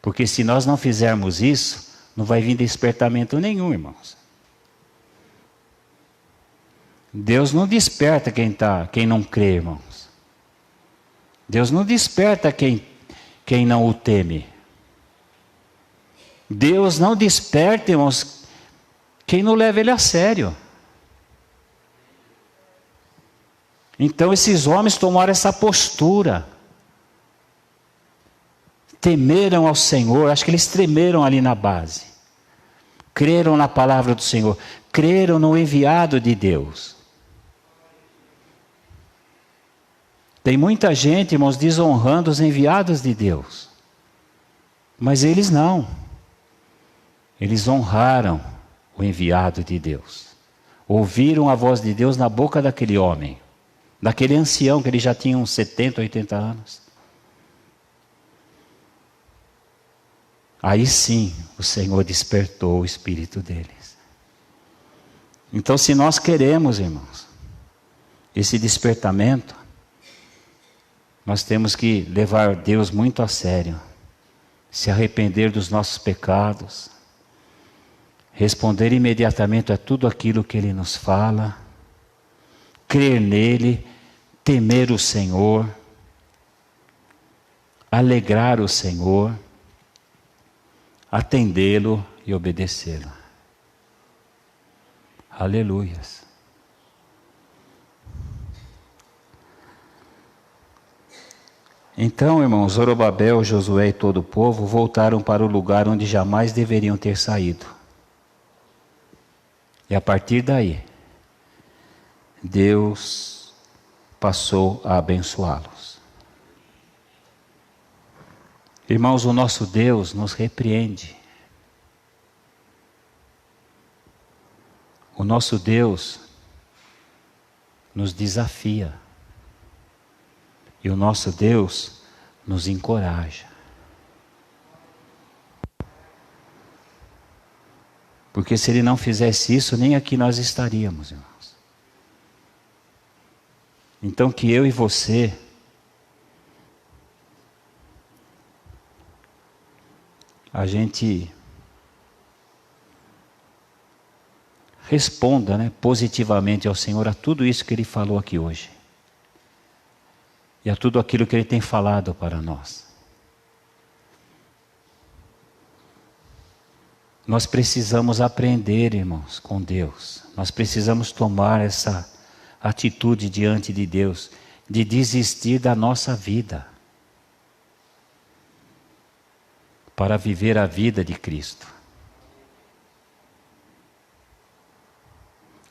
Porque se nós não fizermos isso, não vai vir despertamento nenhum, irmãos. Deus não desperta quem não crê, irmãos. Deus não desperta quem não o teme. Deus não desperta, irmãos, quem não leva Ele a sério. Então esses homens tomaram essa postura. Temeram ao Senhor, acho que eles tremeram ali na base. creram na palavra do Senhor, creram no enviado de Deus. Tem muita gente, irmãos, desonrando os enviados de Deus. Mas eles não. Eles honraram o enviado de Deus. Ouviram a voz de Deus na boca daquele homem, daquele ancião que ele já tinha uns 70, 80 anos. Aí sim, o Senhor despertou o espírito deles. Então, se nós queremos, irmãos, esse despertamento, nós temos que levar Deus muito a sério, se arrepender dos nossos pecados, responder imediatamente a tudo aquilo que Ele nos fala, crer nele, temer o Senhor, alegrar o Senhor, atendê-lo e obedecê-lo. Aleluias. Então, irmãos, Zorobabel, Josué e todo o povo voltaram para o lugar onde jamais deveriam ter saído. E a partir daí, Deus passou a abençoá-los. Irmãos, o nosso Deus nos repreende. O nosso Deus nos desafia. E o nosso Deus nos encoraja. Porque se Ele não fizesse isso, nem aqui nós estaríamos, irmãos. Então que eu e você a gente responda, né, positivamente ao Senhor a tudo isso que Ele falou aqui hoje. E a tudo aquilo que Ele tem falado para nós. Nós precisamos aprender, irmãos, com Deus. Nós precisamos tomar essa atitude diante de Deus, de desistir da nossa vida, para viver a vida de Cristo.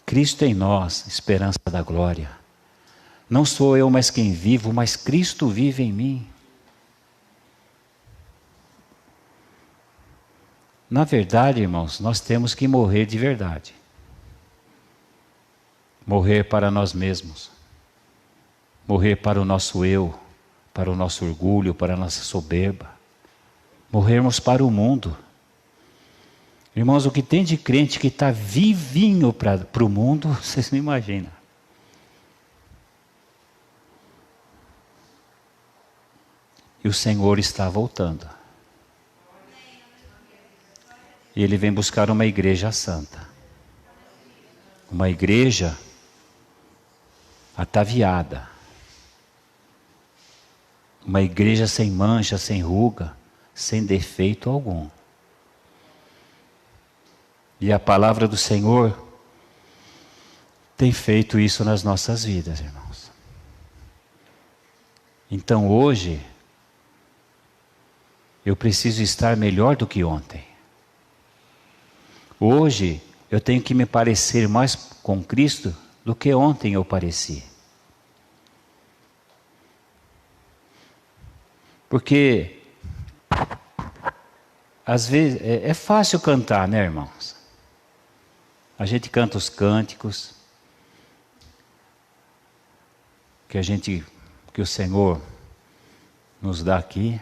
Cristo em nós, esperança da glória. Não sou eu mais quem vivo, mas Cristo vive em mim. Na verdade, irmãos, nós temos que morrer de verdade. Morrer para nós mesmos. Morrer para o nosso eu, para o nosso orgulho, para a nossa soberba. Morrermos para o mundo. Irmãos, o que tem de crente que está vivinho para o mundo, vocês não imaginam. E o Senhor está voltando. E Ele vem buscar uma igreja santa. Uma igreja ataviada. Uma igreja sem mancha, sem ruga, sem defeito algum. E a palavra do Senhor tem feito isso nas nossas vidas, irmãos. Então hoje, eu preciso estar melhor do que ontem. Hoje, eu tenho que me parecer mais com Cristo do que ontem eu pareci. Porque, às vezes, é fácil cantar, né, irmãos? A gente canta os cânticos que o Senhor nos dá aqui,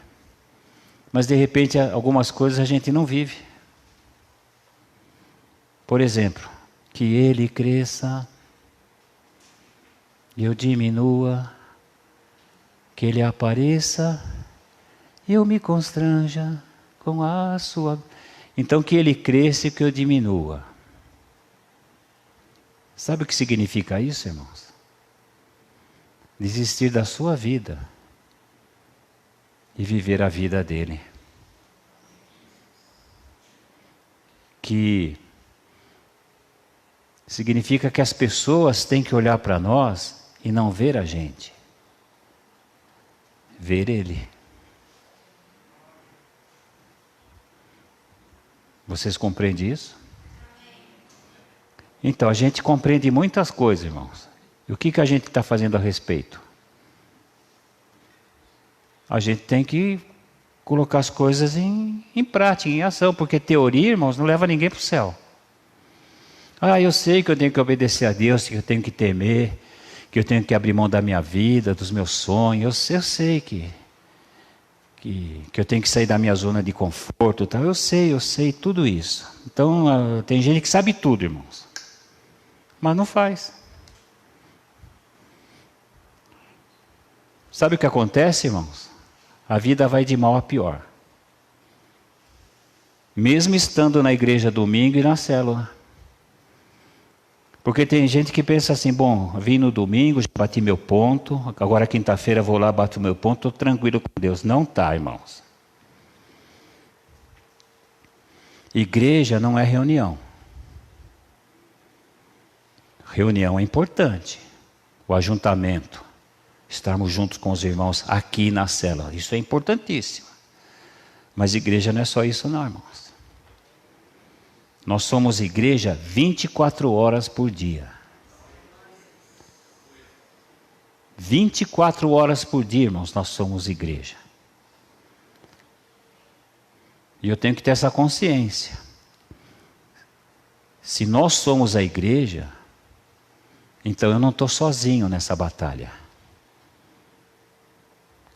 mas de repente algumas coisas a gente não vive. Por exemplo, que Ele cresça e eu diminua, que Ele apareça e eu me constranja com a sua... Então que Ele cresça e que eu diminua. Sabe o que significa isso, irmãos? Desistir da sua vida e viver a vida dele. Que significa que as pessoas têm que olhar para nós e não ver a gente. Ver Ele. Vocês compreendem isso? Então, a gente compreende muitas coisas, irmãos. E o que a gente está fazendo a respeito? A gente tem que colocar as coisas em prática, em ação, porque teoria, irmãos, não leva ninguém para o céu. Eu sei que eu tenho que obedecer a Deus, que eu tenho que temer, que eu tenho que abrir mão da minha vida, dos meus sonhos. Eu sei que eu tenho que sair da minha zona de conforto. Tal. Eu sei tudo isso. Então, tem gente que sabe tudo, irmãos. Mas não faz. Sabe o que acontece, irmãos? A vida vai de mal a pior. Mesmo estando na igreja domingo e na célula. Porque tem gente que pensa assim, bom, vim no domingo, já bati meu ponto, agora quinta-feira vou lá, bato o meu ponto, estou tranquilo com Deus. Não está, irmãos. Igreja não é reunião. Reunião é importante. O ajuntamento. Estarmos juntos com os irmãos aqui na célula. Isso é importantíssimo. Mas igreja não é só isso não, irmãos. Nós somos igreja 24 horas por dia. 24 horas por dia, irmãos, nós somos igreja. E eu tenho que ter essa consciência. Se nós somos a igreja, então eu não estou sozinho nessa batalha.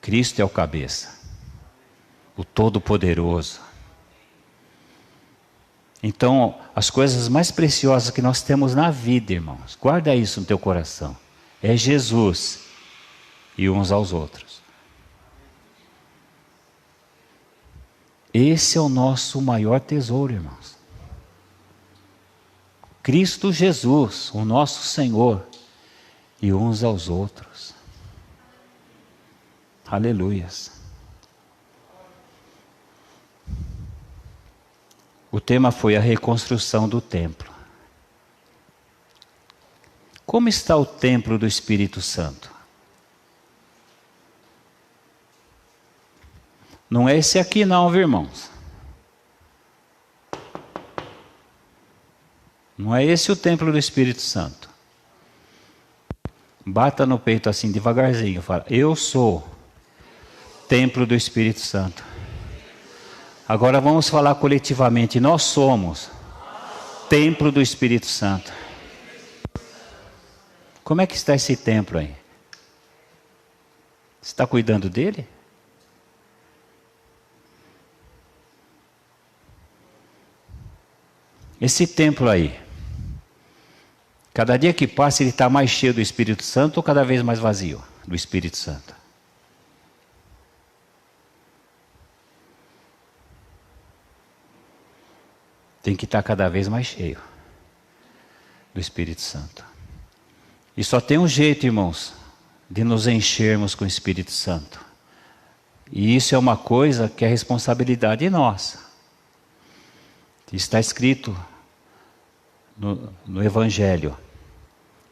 Cristo é o cabeça, o Todo-Poderoso. Então, as coisas mais preciosas que nós temos na vida, irmãos, guarda isso no teu coração, é Jesus e uns aos outros. Esse é o nosso maior tesouro, irmãos. Cristo Jesus, o nosso Senhor, e uns aos outros. Aleluias. O tema foi a reconstrução do templo. Como está o templo do Espírito Santo? Não é esse aqui não, viu, irmãos? Não é esse o templo do Espírito Santo. Bata no peito assim devagarzinho, fala, eu sou templo do Espírito Santo. Agora vamos falar coletivamente, nós somos templo do Espírito Santo. Como é que está esse templo aí? Você está cuidando dele? Esse templo aí, cada dia que passa ele está mais cheio do Espírito Santo ou cada vez mais vazio do Espírito Santo? Tem que estar cada vez mais cheio do Espírito Santo. E só tem um jeito, irmãos, de nos enchermos com o Espírito Santo. E isso é uma coisa que é responsabilidade nossa. Está escrito no Evangelho,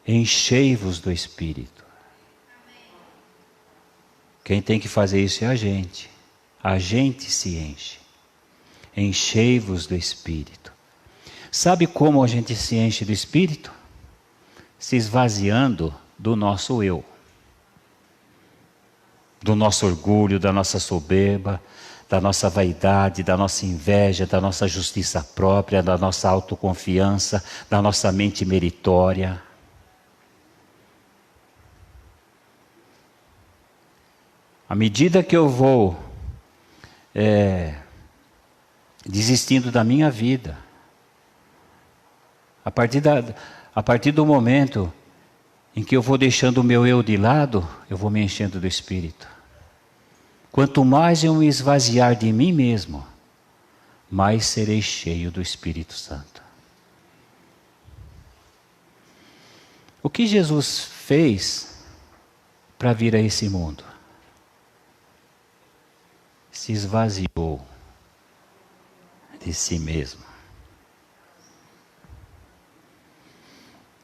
enchei-vos do Espírito. Quem tem que fazer isso é a gente. A gente se enche. Enchei-vos do Espírito. Sabe como a gente se enche do Espírito? Se esvaziando do nosso eu. Do nosso orgulho, da nossa soberba, da nossa vaidade, da nossa inveja, da nossa justiça própria, da nossa autoconfiança, da nossa mente meritória. À medida que eu vou desistindo da minha vida, a partir do momento em que eu vou deixando o meu eu de lado, eu vou me enchendo do Espírito. Quanto mais eu me esvaziar de mim mesmo, mais serei cheio do Espírito Santo. O que Jesus fez para vir a esse mundo? Se esvaziou de si mesmo.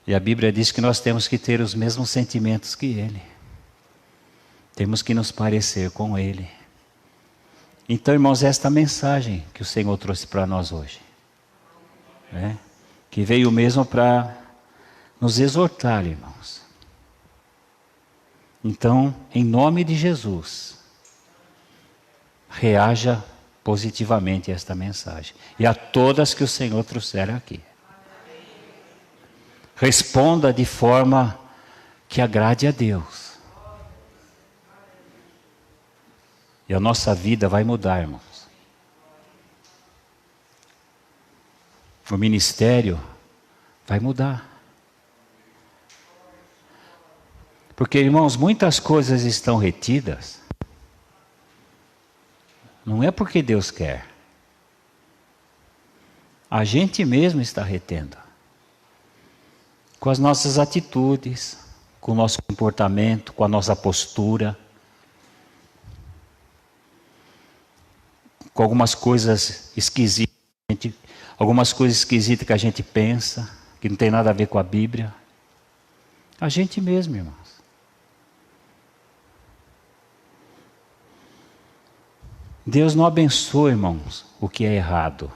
E a Bíblia diz que nós temos que ter os mesmos sentimentos que Ele. Temos que nos parecer com Ele. Então, irmãos, esta mensagem que o Senhor trouxe para nós hoje, que veio mesmo para nos exortar, irmãos. Então, em nome de Jesus, reaja positivamente a esta mensagem e a todas que o Senhor trouxer aqui. Responda de forma que agrade a Deus. E a nossa vida vai mudar, irmãos. O ministério vai mudar. Porque, irmãos, muitas coisas estão retidas. Não é porque Deus quer. A gente mesmo está retendo. Com as nossas atitudes, com o nosso comportamento, com a nossa postura. Com algumas coisas esquisitas, que a gente pensa, que não tem nada a ver com a Bíblia. A gente mesmo, irmãos. Deus não abençoa, irmãos, o que é errado.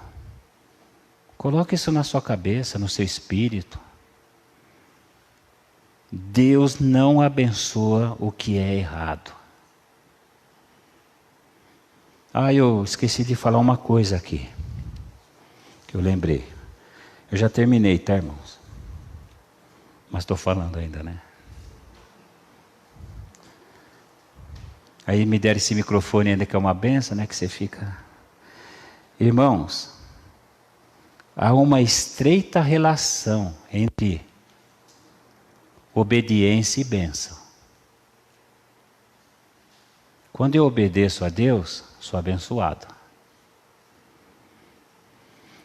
Coloque isso na sua cabeça, no seu espírito. Deus não abençoa o que é errado. Eu esqueci de falar uma coisa aqui, que eu lembrei. Eu já terminei, tá, irmãos? Mas estou falando ainda, né? Aí me deram esse microfone ainda, que é uma benção, né? Que você fica... Irmãos, há uma estreita relação entre obediência e bênção. Quando eu obedeço a Deus, sou abençoado.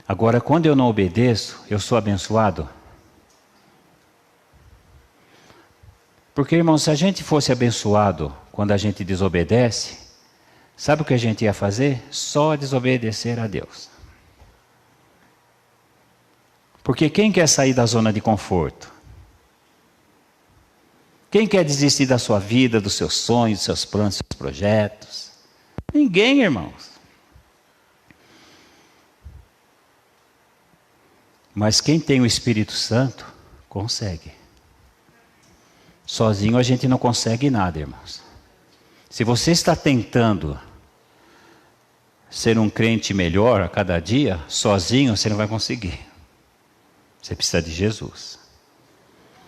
Agora, quando eu não obedeço, eu sou abençoado? Porque, irmãos, se a gente fosse abençoado quando a gente desobedece, sabe o que a gente ia fazer? Só desobedecer a Deus. Porque quem quer sair da zona de conforto? Quem quer desistir da sua vida, dos seus sonhos, dos seus planos, dos seus projetos? Ninguém, irmãos. Mas quem tem o Espírito Santo, consegue. Sozinho a gente não consegue nada, irmãos. Se você está tentando ser um crente melhor a cada dia, sozinho você não vai conseguir. Você precisa de Jesus.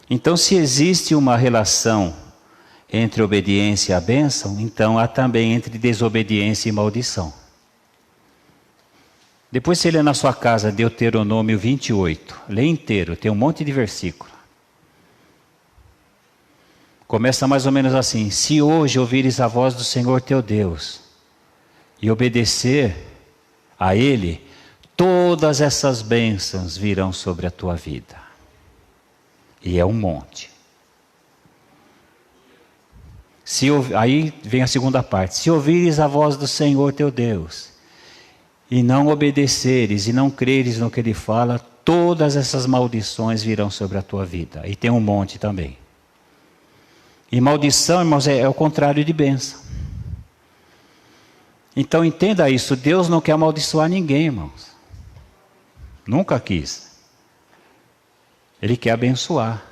Então, se existe uma relação entre obediência e a bênção, então há também entre desobediência e maldição. Depois você lê na sua casa Deuteronômio 28, lê inteiro, tem um monte de versículo. Começa mais ou menos assim: se hoje ouvires a voz do Senhor teu Deus e obedecer a Ele, todas essas bênçãos virão sobre a tua vida. E é um monte. Aí vem a segunda parte: se ouvires a voz do Senhor teu Deus e não obedeceres e não creres no que Ele fala, todas essas maldições virão sobre a tua vida. E tem um monte também. E maldição, irmãos, é o contrário de bênção. Então entenda isso: Deus não quer amaldiçoar ninguém, irmãos. Nunca quis. Ele quer abençoar.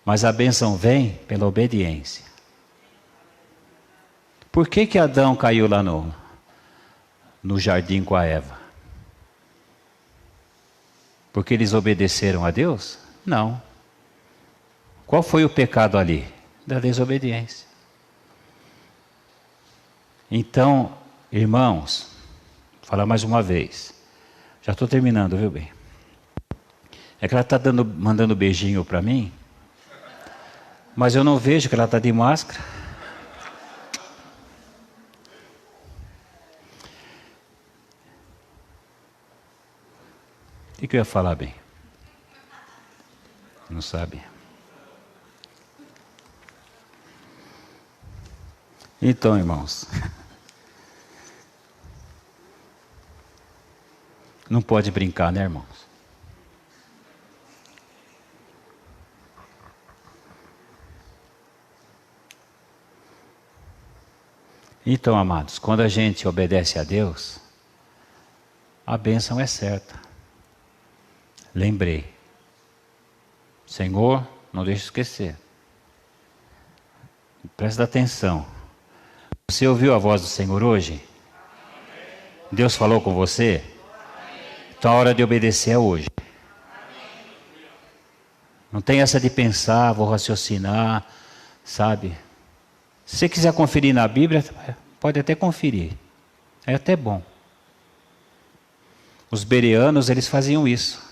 Mas a bênção vem pela obediência. Por que Adão caiu lá no jardim com a Eva? Porque eles obedeceram a Deus? Não. Qual foi o pecado ali? Da desobediência. Então, irmãos, vou falar mais uma vez. Já estou terminando, viu bem? É que ela está mandando beijinho para mim, mas eu não vejo que ela está de máscara. O que eu ia falar bem? Não sabe? Então, irmãos, não pode brincar, né, irmãos? Então, amados, quando a gente obedece a Deus, a bênção é certa. Lembrei. Senhor, não deixe de esquecer. Presta atenção. Você ouviu a voz do Senhor hoje? Deus falou com você? Então a hora de obedecer é hoje. Não tem essa de pensar, vou raciocinar, sabe? Se você quiser conferir na Bíblia, pode até conferir. É até bom. Os bereanos, eles faziam isso.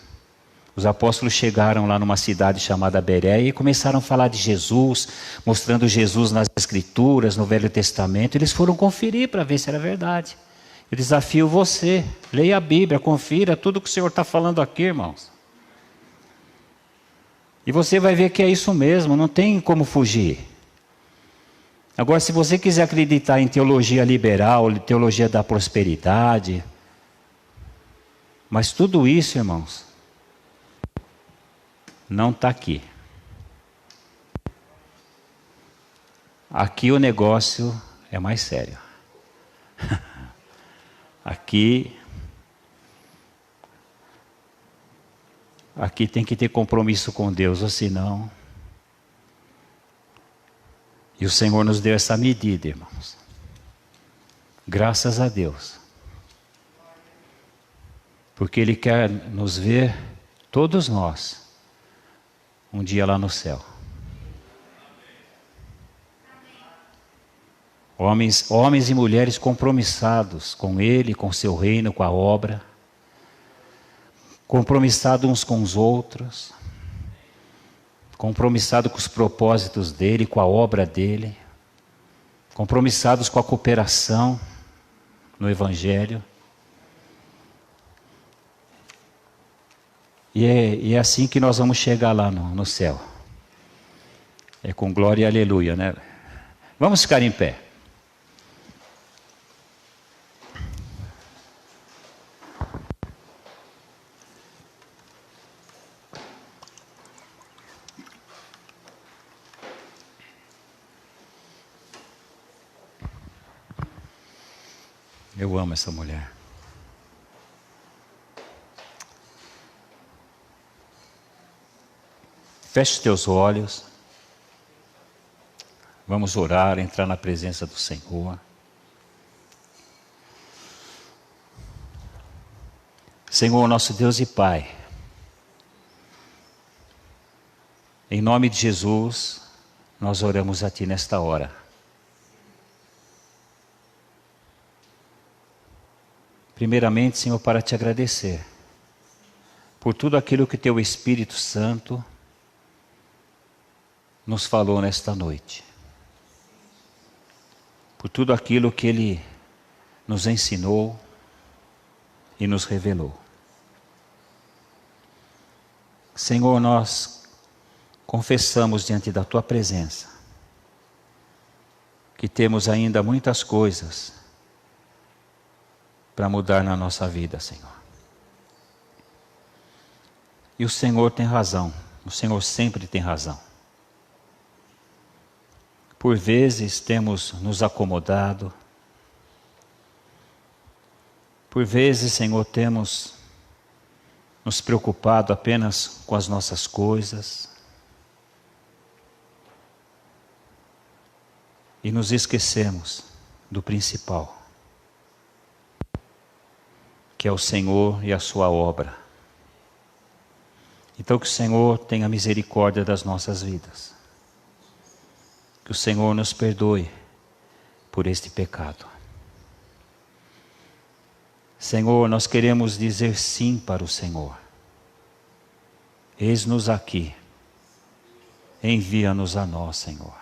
Os apóstolos chegaram lá numa cidade chamada Bereia e começaram a falar de Jesus, mostrando Jesus nas Escrituras, no Velho Testamento. Eles foram conferir para ver se era verdade. Eu desafio você, leia a Bíblia, confira tudo que o Senhor está falando aqui, irmãos. E você vai ver que é isso mesmo, não tem como fugir. Agora, se você quiser acreditar em teologia liberal, teologia da prosperidade, mas tudo isso, irmãos, não está aqui. Aqui o negócio é mais sério. Aqui tem que ter compromisso com Deus, ou senão... E o Senhor nos deu essa medida, irmãos. Graças a Deus. Porque Ele quer nos ver, todos nós, um dia lá no céu. Homens e mulheres compromissados com Ele, com seu reino, com a obra. Compromissados uns com os outros. Compromissados com os propósitos dEle, com a obra dEle. Compromissados com a cooperação no Evangelho. E é assim que nós vamos chegar lá no céu. É com glória e aleluia, né? Vamos ficar em pé. Eu amo essa mulher. Feche os teus olhos. Vamos orar, entrar na presença do Senhor. Senhor, nosso Deus e Pai, em nome de Jesus, nós oramos a Ti nesta hora. Primeiramente, Senhor, para Te agradecer por tudo aquilo que Teu Espírito Santo nos falou nesta noite. Por tudo aquilo que Ele nos ensinou e nos revelou. Senhor, nós confessamos diante da Tua presença que temos ainda muitas coisas para mudar na nossa vida, Senhor. E o Senhor tem razão, o Senhor sempre tem razão. Por vezes temos nos acomodado, por vezes, Senhor, temos nos preocupado apenas com as nossas coisas e nos esquecemos do principal, que é o Senhor e a sua obra. Então que o Senhor tenha misericórdia das nossas vidas. Que o Senhor nos perdoe por este pecado. Senhor, nós queremos dizer sim para o Senhor. Eis-nos aqui. Envia-nos a nós, Senhor.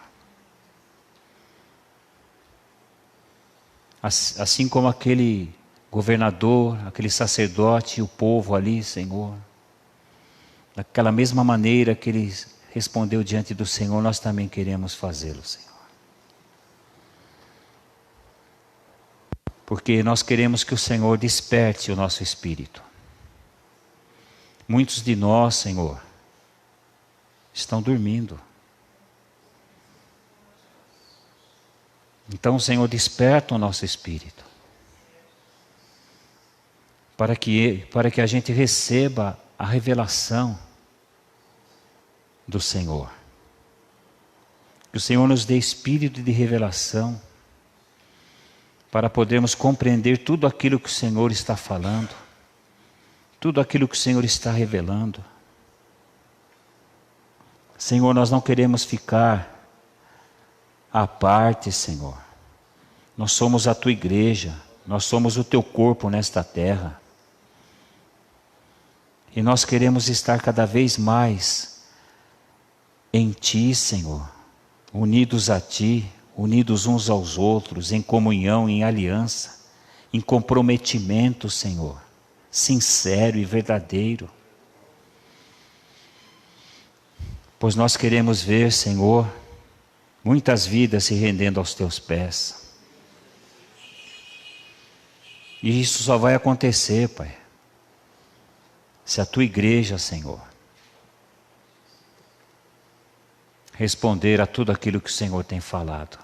Assim como aquele governador, aquele sacerdote e o povo ali, Senhor, daquela mesma maneira que ele respondeu diante do Senhor, nós também queremos fazê-lo, Senhor. Porque nós queremos que o Senhor desperte o nosso espírito. Muitos de nós, Senhor, estão dormindo. Então, Senhor, desperta o nosso espírito. Para que a gente receba a revelação do Senhor. Que o Senhor nos dê espírito de revelação para podermos compreender tudo aquilo que o Senhor está falando, tudo aquilo que o Senhor está revelando. Senhor, nós não queremos ficar à parte, Senhor. Nós somos a tua igreja, nós somos o teu corpo nesta terra. E nós queremos estar cada vez mais em ti, Senhor, unidos a ti, unidos uns aos outros, em comunhão, em aliança, em comprometimento, Senhor, sincero e verdadeiro. Pois nós queremos ver, Senhor, muitas vidas se rendendo aos teus pés. E isso só vai acontecer, Pai, se a tua igreja, Senhor, responder a tudo aquilo que o Senhor tem falado.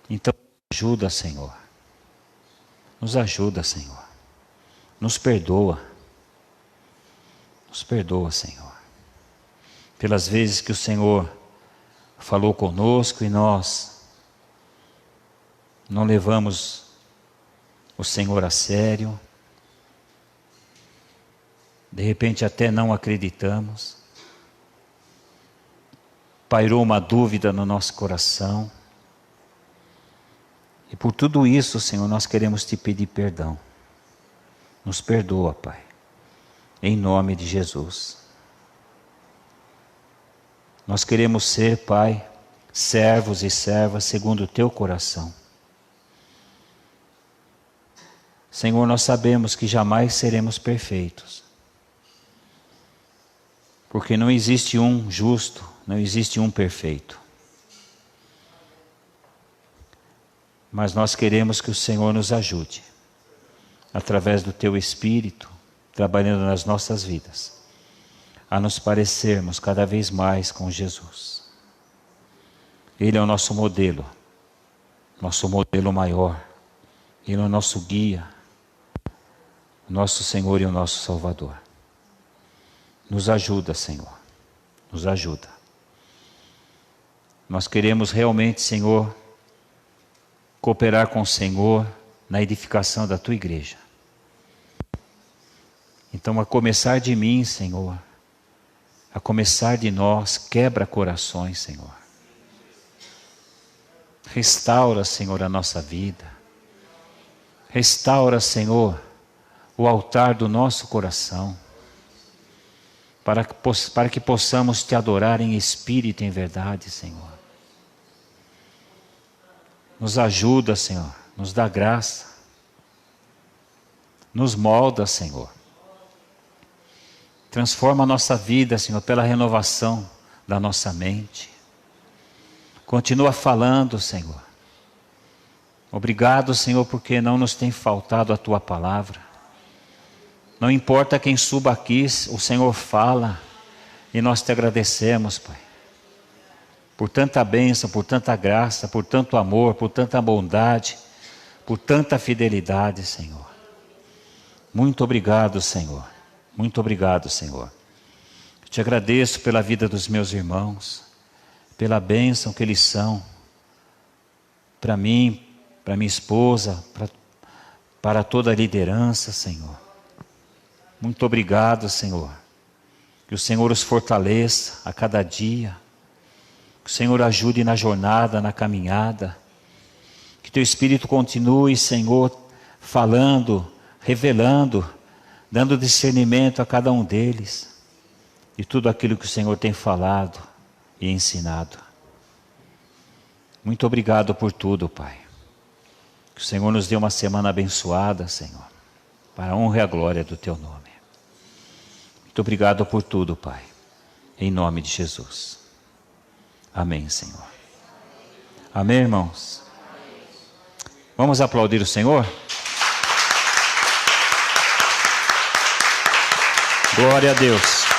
Então, ajuda, Senhor. Nos ajuda, Senhor. Nos perdoa. Nos perdoa, Senhor. Pelas vezes que o Senhor falou conosco e nós não levamos o Senhor a sério. De repente até não acreditamos. Pairou uma dúvida no nosso coração. E por tudo isso, Senhor, nós queremos te pedir perdão. Nos perdoa, Pai. Em nome de Jesus. Nós queremos ser, Pai, servos e servas segundo o teu coração. Senhor, nós sabemos que jamais seremos perfeitos. Porque não existe um justo, não existe um perfeito. Mas nós queremos que o Senhor nos ajude, através do teu Espírito, trabalhando nas nossas vidas, a nos parecermos cada vez mais com Jesus. Ele é o nosso modelo maior. Ele é o nosso guia, o nosso Senhor e o nosso Salvador. Nos ajuda, Senhor, nos ajuda. Nós queremos realmente, Senhor, cooperar com o Senhor na edificação da tua igreja. Então, a começar de mim, Senhor, a começar de nós, quebra corações, Senhor. Restaura, Senhor, a nossa vida. Restaura, Senhor, o altar do nosso coração. Para que possamos te adorar em espírito e em verdade, Senhor. Nos ajuda, Senhor, nos dá graça. Nos molda, Senhor. Transforma a nossa vida, Senhor, pela renovação da nossa mente. Continua falando, Senhor. Obrigado, Senhor, porque não nos tem faltado a tua palavra. Não importa quem suba aqui, o Senhor fala e nós te agradecemos, Pai. Por tanta bênção, por tanta graça, por tanto amor, por tanta bondade, por tanta fidelidade, Senhor. Muito obrigado, Senhor. Muito obrigado, Senhor. Eu te agradeço pela vida dos meus irmãos, pela bênção que eles são, para mim, para minha esposa, para toda a liderança, Senhor. Muito obrigado, Senhor. Que o Senhor os fortaleça a cada dia. Que o Senhor ajude na jornada, na caminhada. Que teu Espírito continue, Senhor, falando, revelando, dando discernimento a cada um deles. De tudo aquilo que o Senhor tem falado e ensinado. Muito obrigado por tudo, Pai. Que o Senhor nos dê uma semana abençoada, Senhor. Para a honra e a glória do teu nome. Muito obrigado por tudo, Pai. Em nome de Jesus. Amém, Senhor. Amém, irmãos? Vamos aplaudir o Senhor? Glória a Deus.